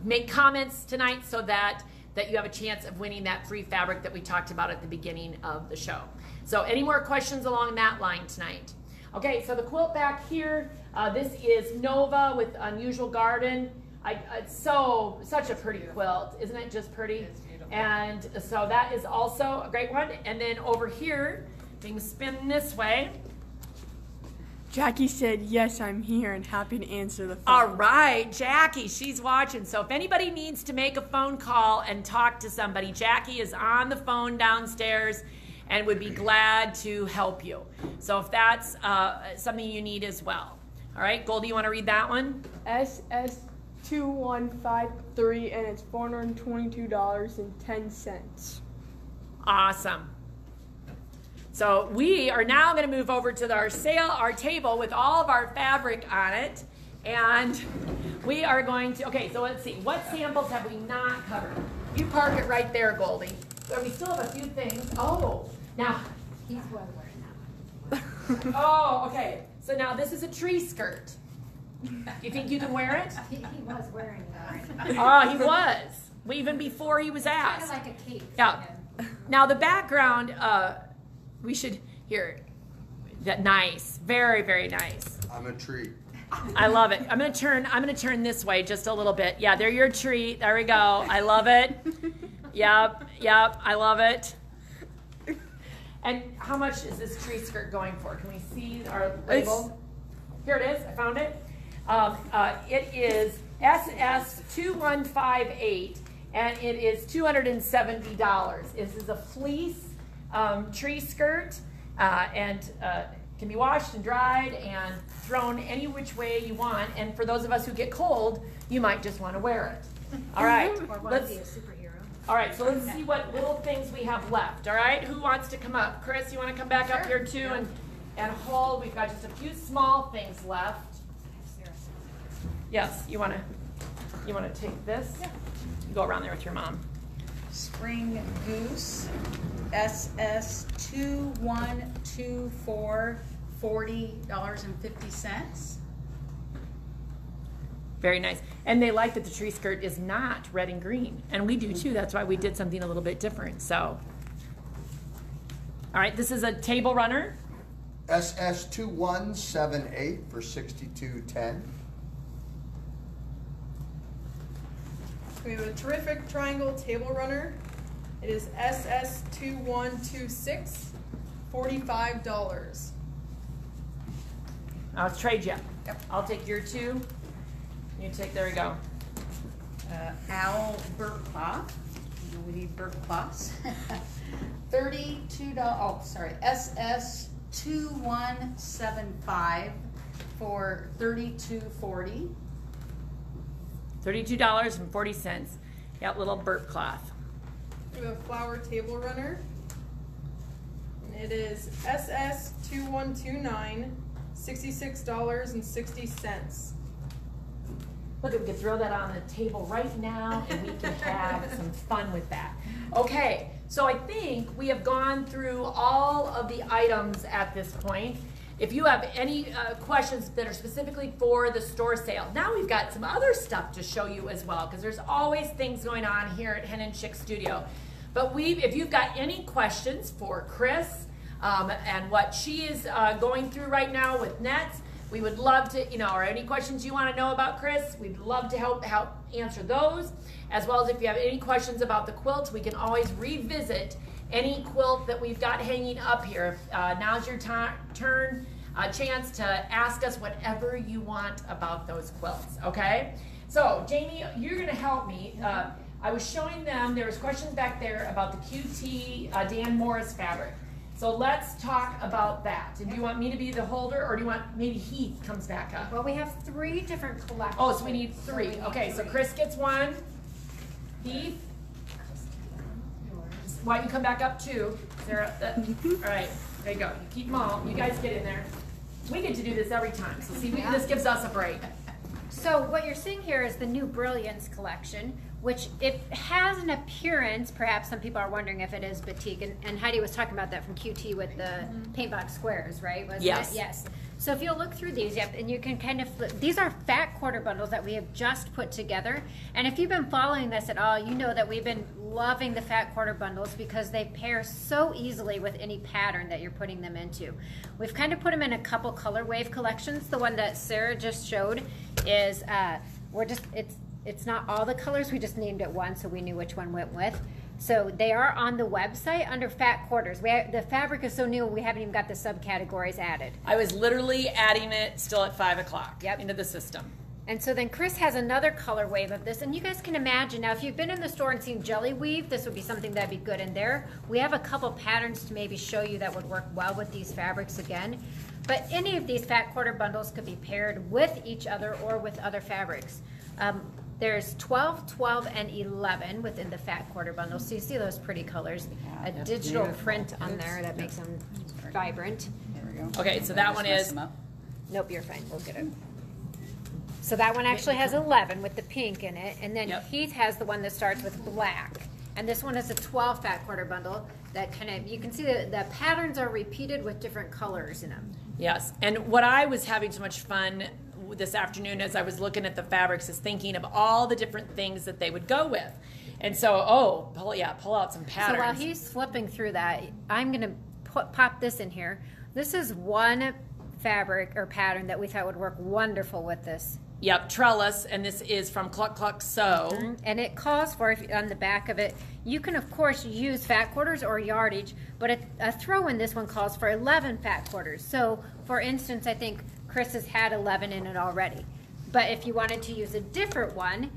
make comments tonight so that you have a chance of winning that free fabric that we talked about at the beginning of the show. So any more questions along that line tonight? Okay, so the quilt back here, this is Nova with Unusual Garden. It's such a pretty quilt, isn't it just pretty? It's beautiful. And so that is also a great one. And then over here, things spin this way. Jackie said, yes, I'm here and happy to answer the phone. All right, Jackie, she's watching. So if anybody needs to make a phone call and talk to somebody, Jackie is on the phone downstairs and would be glad to help you. So if that's something you need as well. All right, Goldie, you want to read that one? SS2153, and it's $422.10. Awesome. So we are now going to move over to our table with all of our fabric on it. And We are going to, okay, so let's see. What samples have we not covered? You park it right there, Goldie. But we still have a few things. Oh, now. He's well wearing that one. Oh, okay. So now this is a tree skirt. You think you can wear it? He was wearing that. Oh, he was. Even before he was Kind of asked. like a cape. Yeah. Now the background, we should, here, that nice. Very, very nice. I'm a tree. I love it. I'm gonna turn this way just a little bit. Yeah, there your tree. There we go. I love it. Yep, I love it. And how much is this tree skirt going for? Can we see our label? Here it is. I found it. It is SS2158, and it is $270. This is a fleece tree skirt, and can be washed and dried and thrown any which way you want. And for those of us who get cold, you might just want to wear it. All right. Or want to be a superhero. All right, so let's see what little things we have left. All right, who wants to come up? Chris, you want to come back up here too and hold? We've got just a few small things left. Yes, you want to take this? Yeah. You go around there with your mom. Spring Goose, SS2124, $40.50. Very nice. And they like that the tree skirt is not red and green. And we do too. That's why we did something a little bit different. So, all right, this is a table runner. SS2178 for $62.10. We have a terrific triangle table runner. It is SS2126, $45. I'll trade you. Yep. I'll take your two. You take, there you go. Owl burnt cloth. We need burnt cloths. $32. Oh, sorry. SS2175 for $32.40. $32.40. Yep, little burp cloth. We have a flower table runner. And it is SS2129, $66.60. Look, we could throw that on the table right now and we can have some fun with that. Okay, so I think we have gone through all of the items at this point. If you have any questions that are specifically for the store sale, now we've got some other stuff to show you as well, because there's always things going on here at Hen Chicks Studio. But if you've got any questions for Chris and what she is going through right now with nets, we would love to, or any questions you want to know about Chris, we'd love to help answer those. As well as if you have any questions about the quilts, we can always revisit any quilt that we've got hanging up here. Now's your turn, chance to ask us whatever you want about those quilts, okay? So, Jamie, you're gonna help me. I was showing them, there was questions back there about the QT Dan Morris fabric. So let's talk about that. And do you want me to be the holder, or do you want maybe Heath comes back up? Well, we have 3 different collections. Oh, so we need 3. Okay, so Chris gets 1. Heath? Why don't you come back up too, Sarah? All right, there you go. You keep them all. You guys get in there. We get to do this every time, so see, this gives us a break. So what you're seeing here is the new Brilliance Collection, which it has an appearance, perhaps some people are wondering if it is batik, and Heidi was talking about that from QT with the paint box squares, right? Wasn't Yes. it? Yes. So if you'll look through these, yep, and you can kind of flip. These are fat quarter bundles that we have just put together. And if you've been following this at all, you know that we've been loving the fat quarter bundles because they pair so easily with any pattern that you're putting them into. We've kind of put them in a couple color wave collections. The one that Sarah just showed is, it's not all the colors, we just named it one so we knew which one went with. So they are on the website under fat quarters. The fabric is so new, we haven't even got the subcategories added. I was literally adding it still at 5 o'clock into the system. And so then Chris has another color wave of this, and you guys can imagine, now if you've been in the store and seen jelly weave, this would be something that'd be good in there. We have a couple patterns to maybe show you that would work well with these fabrics again. But any of these fat quarter bundles could be paired with each other or with other fabrics. There's 12, 12, and 11 within the fat quarter bundle. So you see those pretty colors. A digital print on there that makes them vibrant. There we go. Okay, so that one is... Nope, you're fine. We'll get it. So that one actually has 11 with the pink in it, and then Yep. Heath has the one that starts with black. And this one is a 12 fat quarter bundle that kind of, you can see the patterns are repeated with different colors in them. Yes, and what I was having so much fun this afternoon as I was looking at the fabrics is thinking of all the different things that they would go with. And so, pull out some patterns. So while he's flipping through that, I'm going to pop this in here. This is one fabric or pattern that we thought would work wonderful with this. Yep, trellis, and this is from Cluck Cluck Sew. And it calls for, on the back of it, you can of course use fat quarters or yardage, but a throw in this one calls for 11 fat quarters. So for instance, I think Chris has had 11 in it already. But if you wanted to use a different one,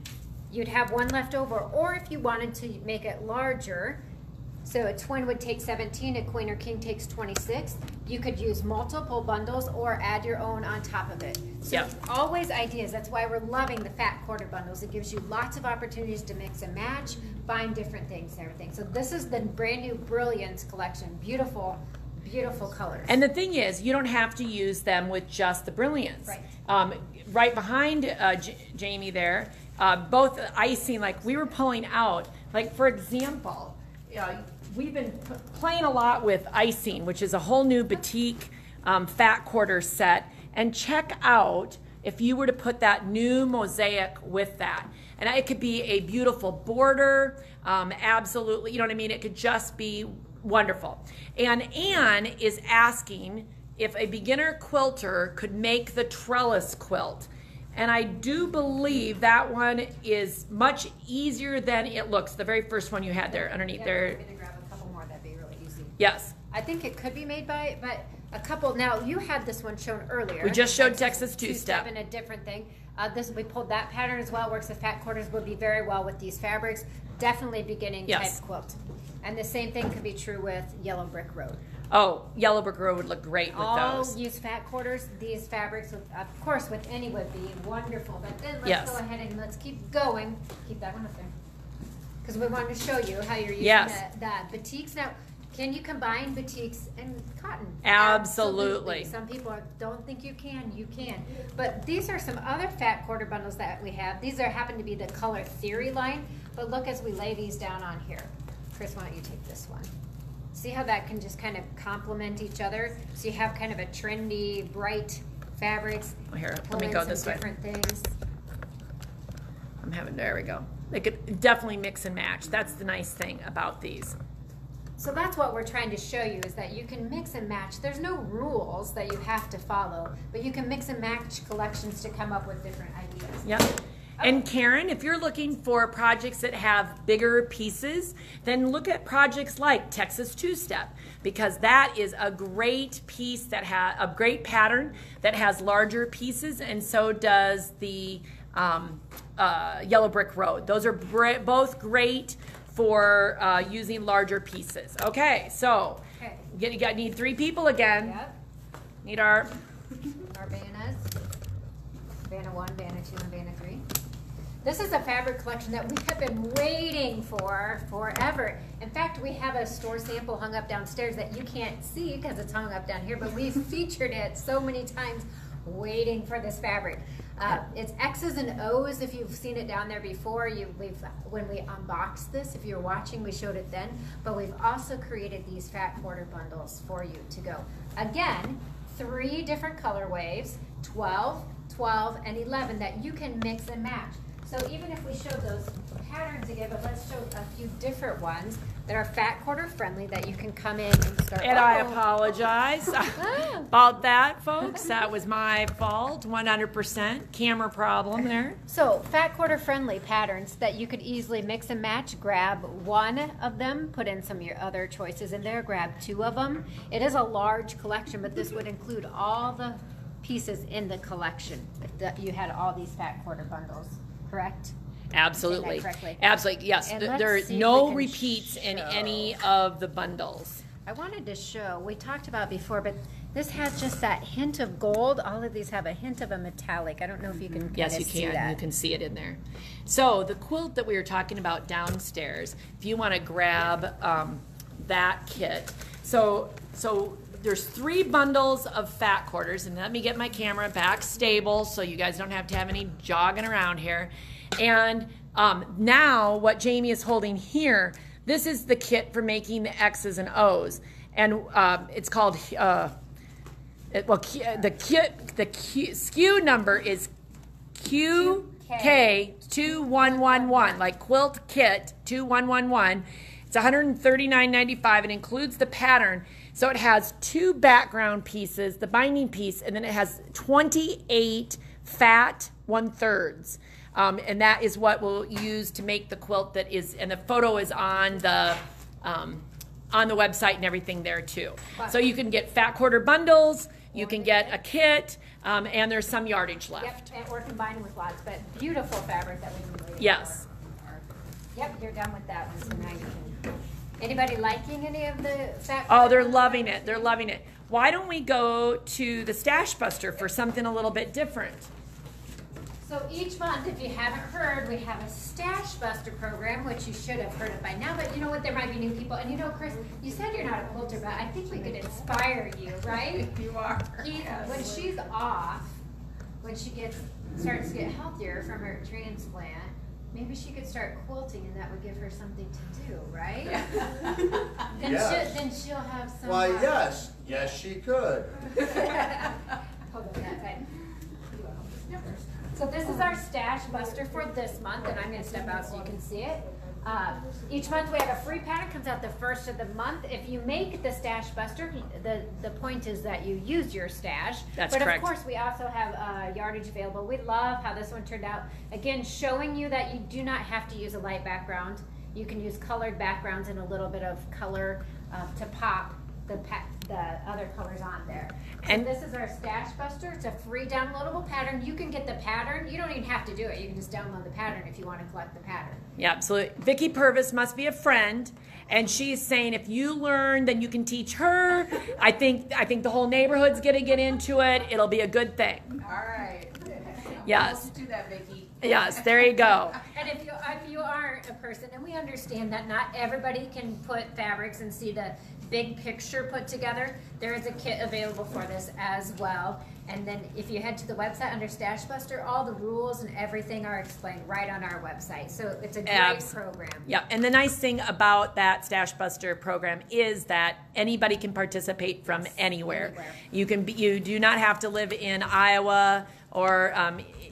you'd have one left over. Or if you wanted to make it larger, so a twin would take 17, a queen or king takes 26. You could use multiple bundles or add your own on top of it. So always ideas. That's why we're loving the fat quarter bundles. It gives you lots of opportunities to mix and match, find different things and everything. So this is the brand new Brilliance Collection. Beautiful, beautiful colors. And the thing is, you don't have to use them with just the Brilliance. Right. Right behind Jamie there, both icing, like we were pulling out, like for example, we've been playing a lot with icing, which is a whole new Batik fat quarter set. And check out if you were to put that new mosaic with that. And it could be a beautiful border, absolutely, you know what I mean? It could just be wonderful. And Anne is asking if a beginner quilter could make the trellis quilt. And I do believe that one is much easier than it looks. The very first one you had there underneath there. I'm gonna grab a couple more, that'd be really easy. Yes. I think it could be made by, but a couple, now you had this one shown earlier. We just showed Texas two-step. And a different thing. We pulled that pattern as well, works with fat quarters, would be very well with these fabrics. Definitely beginning type quilt. And the same thing could be true with Yellow Brick Road. Oh, Yellow Brick Road would look great with those. All use fat quarters. These fabrics, of course, with any would be wonderful. But then let's go ahead and let's keep going. Keep that one up there. Because we wanted to show you how you're using the batiks. Now, can you combine batiks and cotton? Absolutely. Some people don't think you can. You can. But these are some other fat quarter bundles that we have. These happen to be the Color Theory line. But look as we lay these down on here. Chris, why don't you take this one? See how that can just kind of complement each other? So you have kind of a trendy, bright fabrics. Here, let me go this way. Different things. There we go. They could definitely mix and match. That's the nice thing about these. So that's what we're trying to show you, is that you can mix and match. There's no rules that you have to follow, but you can mix and match collections to come up with different ideas. Yep. And Karen, if you're looking for projects that have bigger pieces, then look at projects like Texas Two-Step, because that is a great piece that has a great pattern that has larger pieces, and so does the Yellow Brick Road. Those are both great for using larger pieces. Okay, so need 3 people again. Yep. Need our banners. Banner 1, banner 2, and banner 3. This is a fabric collection that we have been waiting for forever. In fact, we have a store sample hung up downstairs that you can't see because it's hung up down here, but we've featured it so many times waiting for this fabric. It's X's and O's if you've seen it down there before. When we unboxed this, if you're watching, we showed it then. But we've also created these fat quarter bundles for you to go. Again, 3 different color waves, 12, 12, and 11 that you can mix and match. So even if we showed those patterns again, but let's show a few different ones that are fat quarter friendly that you can come in and start. And I apologize about that, folks. That was my fault, 100%. Camera problem there. So fat quarter friendly patterns that you could easily mix and match. Grab 1 of them, put in some of your other choices in there, grab 2 of them. It is a large collection, but this would include all the pieces in the collection if you had all these fat quarter bundles. Correct? Absolutely. Absolutely. Yes. There are no repeats in any of the bundles. I wanted to show, we talked about before, but this has just that hint of gold. All of these have a hint of a metallic. I don't know if you can kind Yes, of you see can. that. You can see it in there. So the quilt that we were talking about downstairs, if you want to grab that kit. So there's 3 bundles of fat quarters, and let me get my camera back stable so you guys don't have to have any jogging around here. And now what Jamie is holding here, this is the kit for making the X's and O's, and it's called the SKU number is QK2111, like Quilt Kit 2111. It's $139.95 and includes the pattern. So it has 2 background pieces, the binding piece, and then it has 28 fat 1/3. And that is what we'll use to make the quilt that is, and the photo is on the website and everything there too. So you can get fat quarter bundles, you can get a kit, and there's some yardage left. Yep, or combined with lots, but beautiful fabric that we can later. Yes. Yep, you're done with that one, so now you can. Anybody liking any of the fat? Oh, they're loving it. They're loving it. Why don't we go to the Stash Buster for something a little bit different? So each month, if you haven't heard, we have a Stash Buster program, which you should have heard of by now, but you know what, there might be new people. And you know, Chris, you said you're not a quilter, but I think we could inspire you, right? You are. Yes. When she's off, when she starts to get healthier from her transplant, maybe she could start quilting, and that would give her something to do, right? Then she'll have some. Why, yes. Yes, she could. Hold on that side. So this is our Stash Buster for this month, and I'm going to step out so you can see it. Each month we have a free pattern, comes out the first of the month. If you make the Stash Buster, the point is that you use your stash. That's correct. But of course we also have yardage available. We love how this one turned out. Again, showing you that you do not have to use a light background. You can use colored backgrounds and a little bit of color to pop the other colors on there. And this is our Stash Buster. It's a free downloadable pattern. You can get the pattern. You don't even have to do it. You can just download the pattern if you want to collect the pattern. Yeah, absolutely. Vicki Purvis must be a friend, and she's saying if you learn, then you can teach her. I think the whole neighborhood's gonna get into it. It'll be a good thing. All right. Yes. Do that, Vicki. Yes, there you go. And if you aren't a person, and we understand that not everybody can put fabrics and see the big picture put together, there is a kit available for this as well. And then if you head to the website under Stash Buster, all the rules and everything are explained right on our website. So it's a great program. Yeah, and the nice thing about that Stash Buster program is that anybody can participate from anywhere. You do not have to live in Iowa or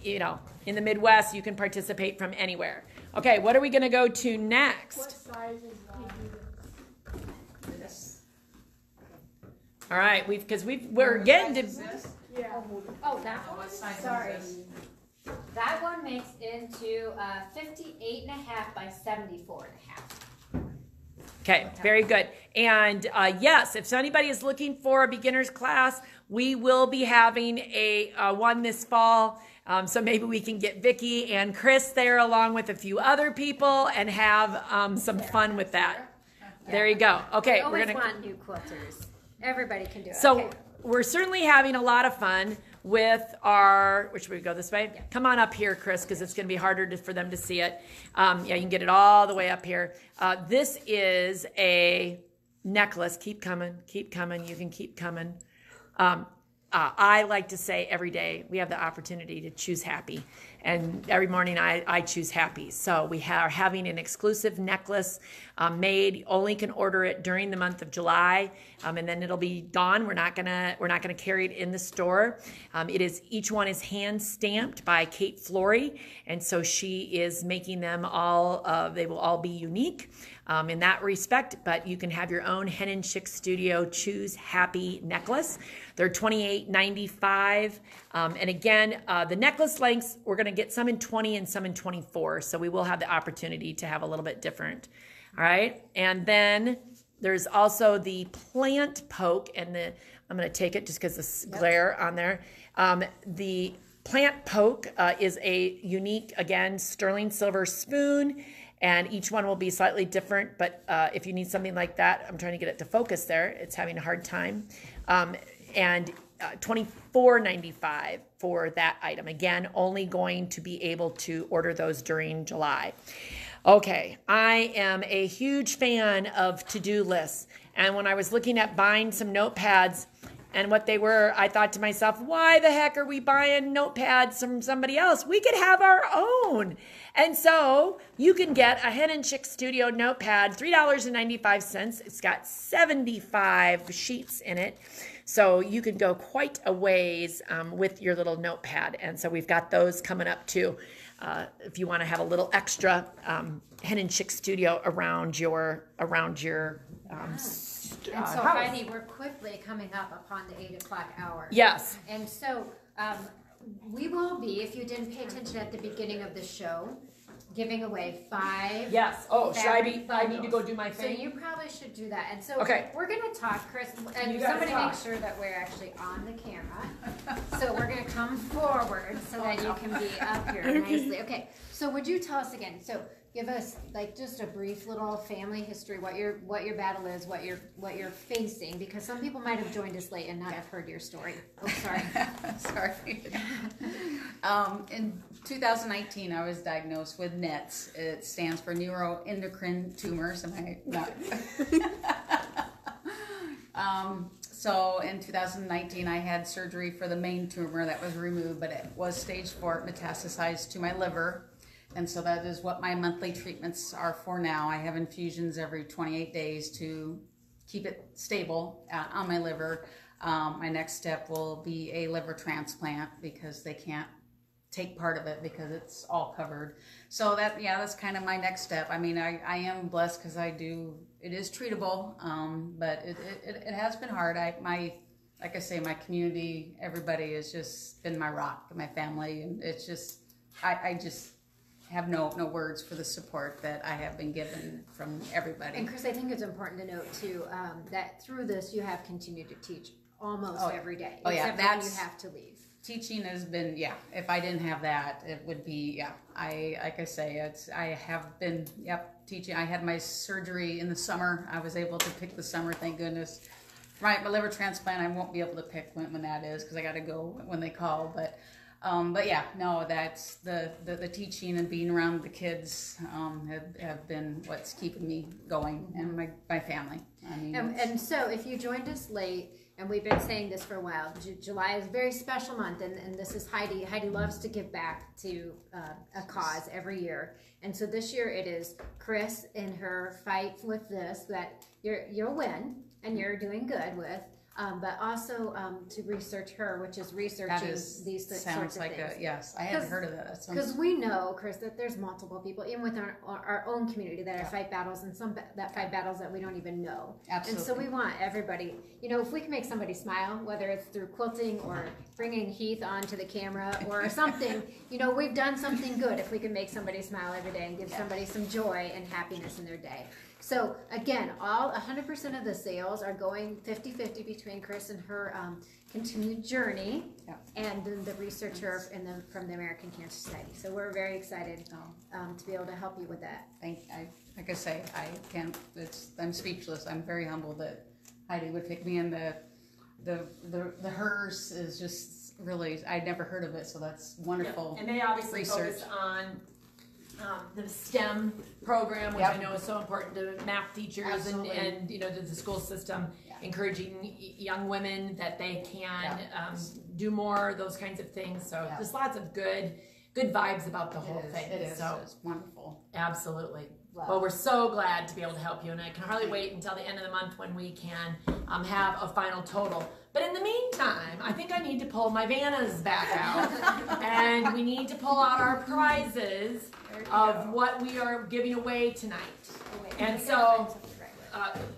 in the Midwest. You can participate from anywhere. Okay, what are we going to go to next? What size is that? All right, we're getting to. Yeah. Oh, that one? Sorry. That one makes into 58.5 by 74.5. Okay, very good. And yes, if anybody is looking for a beginner's class, we will be having a one this fall. So maybe we can get Vicki and Chris there along with a few other people and have some fun with that. There you go. Okay, we're gonna want new quilters. Everybody can do it. So okay. We're certainly having a lot of fun with our, which we go this way? Yeah. Come on up here, Chris, because it's going to be harder for them to see it. Yeah, you can get it all the way up here. This is a necklace. Keep coming. Keep coming. You can keep coming. I like to say every day we have the opportunity to choose happy. And every morning I choose happy. So we are having an exclusive necklace made. Only can order it during the month of July, and then it'll be gone. We're not gonna carry it in the store. Each one is hand stamped by Kate Flory, and so she is making them all. They will all be unique in that respect. But you can have your own Hen Chicks Studio Choose Happy necklace. They're $28.95, and again, the necklace lengths we're going to get some in 20 and some in 24, so we will have the opportunity to have a little bit different. All right, and then there's also the plant poke, and I'm going to take it just because the glare on there. The plant poke is a unique, again, sterling silver spoon, and each one will be slightly different, but if you need something like that, I'm trying to get it to focus there. It's having a hard time. And $24.95 for that item. Again, only going to be able to order those during July. Okay, I am a huge fan of to-do lists. And when I was looking at buying some notepads and what they were, I thought to myself, why the heck are we buying notepads from somebody else? We could have our own. And so you can get a Hen Chicks Studio notepad, $3.95. It's got 75 sheets in it. So you can go quite a ways with your little notepad. And so we've got those coming up too. If you want to have a little extra Hen Chicks Studio around your And so, house. Heidi, we're quickly coming up upon the 8 o'clock hour. Yes. And so, we will be, if you didn't pay attention at the beginning of the show, giving away 5. Yes. Oh, should I fabric need to go do my So thing? you probably should do that. And so Okay. we're going to talk, Chris, and You gotta somebody talk. make sure that we're actually on the camera. So we're going to come forward so that you can be up here nicely. Okay. So would you tell us again? So give us like just a brief little family history, what your battle is, what you're facing, because some people might have joined us late and not have heard your story. Oh, sorry. Sorry. In 2019, I was diagnosed with NETs. It stands for neuroendocrine tumors. Am I not? So in 2019, I had surgery for the main tumor that was removed, but it was stage 4, metastasized to my liver. And so that is what my monthly treatments are for now. I have infusions every 28 days to keep it stable on my liver. My next step will be a liver transplant because they can't take part of it because it's all covered. So that's kind of my next step. I mean, I am blessed because it is treatable, but it has been hard. Like I say, my community, everybody has just been my rock, my family, and it's just, I just have no words for the support that I have been given from everybody. And Chris, I think it's important to note too that through this you have continued to teach almost every day. Oh yeah, except when you have to leave. Teaching has been, if I didn't have that, it would be, I have been, teaching. I had my surgery in the summer. I was able to pick the summer, thank goodness. Right, my liver transplant, I won't be able to pick when that is because I got to go when they call. But that's the teaching and being around the kids have been what's keeping me going, and my family. I mean, and so if you joined us late, and we've been saying this for a while, July is a very special month, and this is Heidi. Heidi loves to give back to a cause every year. And so this year it is Chris in her fight with this that you'll win, and you're doing good with. But also to research her, which is researching these sorts of things. Yes, I hadn't heard of that. Because we know, Chris, that there's multiple people, even with our own community, that are fight battles, and some that fight battles that we don't even know. Absolutely. And so we want everybody, if we can make somebody smile, whether it's through quilting or bringing Heath onto the camera or something, we've done something good if we can make somebody smile every day and give somebody some joy and happiness in their day. So again, 100% of the sales are going 50-50 between Chris and her continued journey and then the researcher from the American Cancer Society. So we're very excited to be able to help you with that. Like I say, I'm speechless. I'm very humbled that Heidi would pick me, and the hers is just really, I'd never heard of it, so that's wonderful. And they obviously focus on the STEM program, which I know is so important to math teachers and to the school system, encouraging young women that they can do more, those kinds of things. So there's lots of good vibes about the whole thing. It is. So it's wonderful. Absolutely. Well, we're so glad to be able to help you, and I can hardly wait until the end of the month when we can have a final total. But in the meantime, I think I need to pull my Vannas back out, and we need to pull out our prizes of what we are giving away tonight. And so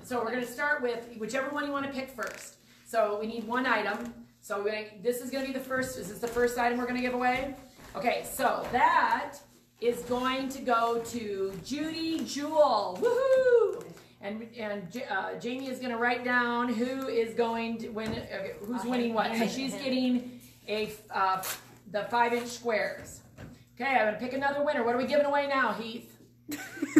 we're going to start with whichever one you want to pick first. So we need one item. So this is going to be the first. Is this the first item we're going to give away? Okay, so that is going to go to Judy Jewell. Woohoo! And Jamie is going to write down who is going to win, who's winning what. So she's getting the 5-inch squares. Okay, I'm going to pick another winner. What are we giving away now, Heath?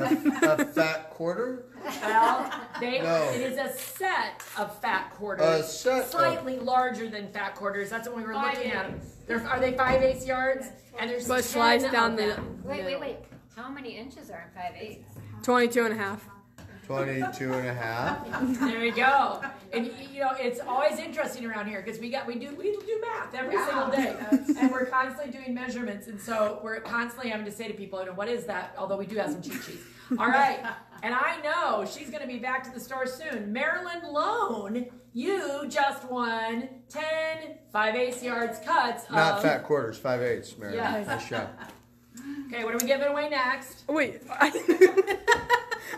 A fat quarter? Well, it is a set of fat quarters. A set slightly larger than fat quarters. That's what we were looking at. Are they 5/8 yards? And there's 10 slice down of them. Wait. How many inches are in 5/8? 22 and a half. 22 and a half. There you go. And you know, it's always interesting around here because we do math every single day, and we're constantly doing measurements, and so we're constantly having to say to people, you know, what is that? Although we do have some cheat sheets. All right, and I know she's going to be back to the store soon. Marilyn Lone, you just won 10 5/8 yards cuts. Not fat quarters, 5/8, Mary. Yes. Nice job. Okay, what are we giving away next? Wait,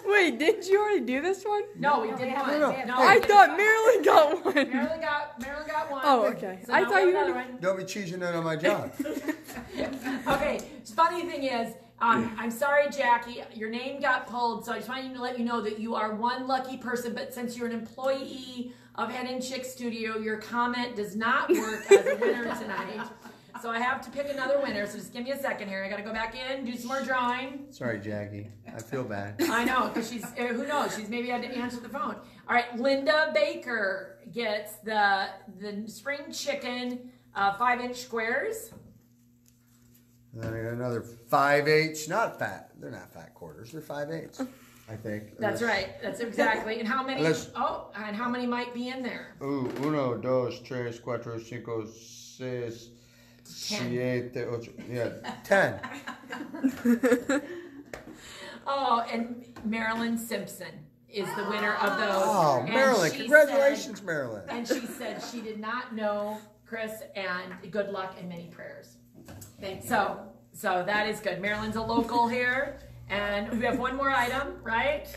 wait, didn't you already do this one? No, we didn't. No. I thought Marilyn got one. Marilyn got one. Oh, okay. So I now thought we you have were. another one. Don't be cheesing in on my job. Okay, funny thing is, I'm sorry, Jackie, your name got pulled, so I just wanted to let you know that you are one lucky person, but since you're an employee of Hen Chicks Studio, your comment does not work as a winner tonight. So I have to pick another winner, so just give me a second here. I gotta go back in, do some more drawing. Sorry, Jackie. I feel bad. I know, because she's, who knows, she's maybe had to answer the phone. All right, Linda Baker gets the spring chicken 5-inch squares. And then I got another 5/8, not fat. They're not fat quarters. They're 5/8, I think. That's right. That's exactly. And how many? Unless- and how many might be in there? 1, 2, 3, 4, 5, 6, 7, 8, yeah, 10. Oh, and Marilyn Simpson is the winner of those. Oh, And Marilyn, she congratulations, said- Marilyn. And she said she did not know Chris, and good luck and many prayers. Thank you. So that is good. Marilyn's a local here, and we have one more item, right?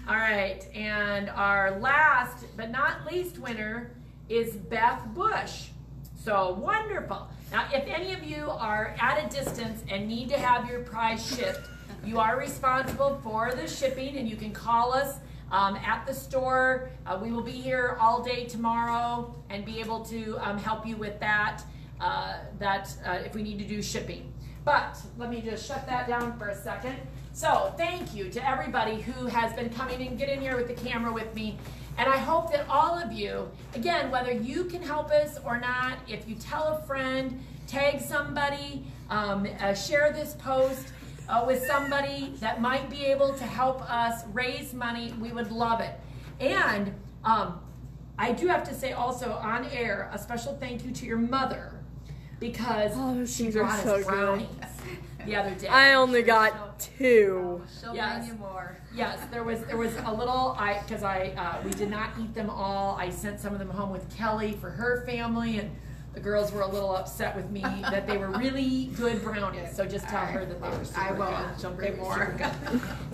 All right, and our last but not least winner is Beth Bush. So wonderful. Now, if any of you are at a distance and need to have your prize shipped, you are responsible for the shipping, and you can call us at the store. We will be here all day tomorrow and be able to help you with that. If we need to do shipping. But let me just shut that down for a second. So thank you to everybody who has been coming and get in here with the camera with me. And I hope that all of you, again, whether you can help us or not, if you tell a friend, tag somebody, share this post with somebody that might be able to help us raise money, we would love it. And I do have to say also on air, a special thank you to your mother, because she brought us brownies the other day. I only got 2. She'll Yes. bring you more. Yes, there was a little, we did not eat them all. I sent some of them home with Kelly for her family, and the girls were a little upset with me that they were really good brownies. So just tell her that they were super I will. good. She'll bring more.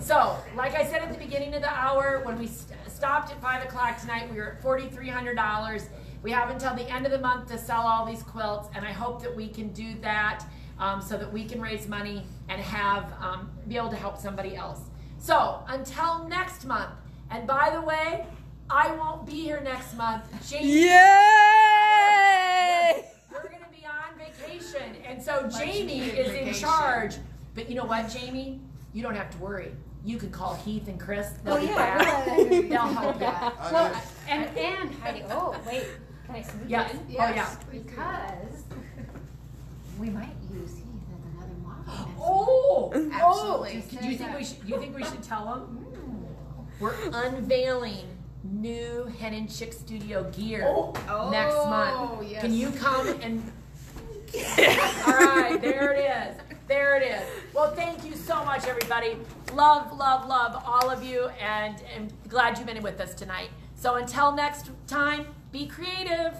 So, like I said at the beginning of the hour, when we stopped at 5 o'clock tonight, we were at $4,300. We have until the end of the month to sell all these quilts, and I hope that we can do that so that we can raise money and be able to help somebody else. So, until next month, and by the way, I won't be here next month. Jamie, Yay! we're going to be on vacation, and so Jamie is in charge. But you know what, Jamie? You don't have to worry. You can call Heath and Chris. They'll be back. They'll help you. Well, and Heidi, oh, wait, can I sneak Yes. in? Oh, yeah. Because we might use Heath as another model next month. Oh, Absolutely. Do you think we should tell them? We're unveiling new Hen Chicks Studio gear next month. Yes. Can you come and? All right, there it is. There it is. Well, thank you so much, everybody. Love, love, love all of you, and glad you've been with us tonight. So until next time, be creative.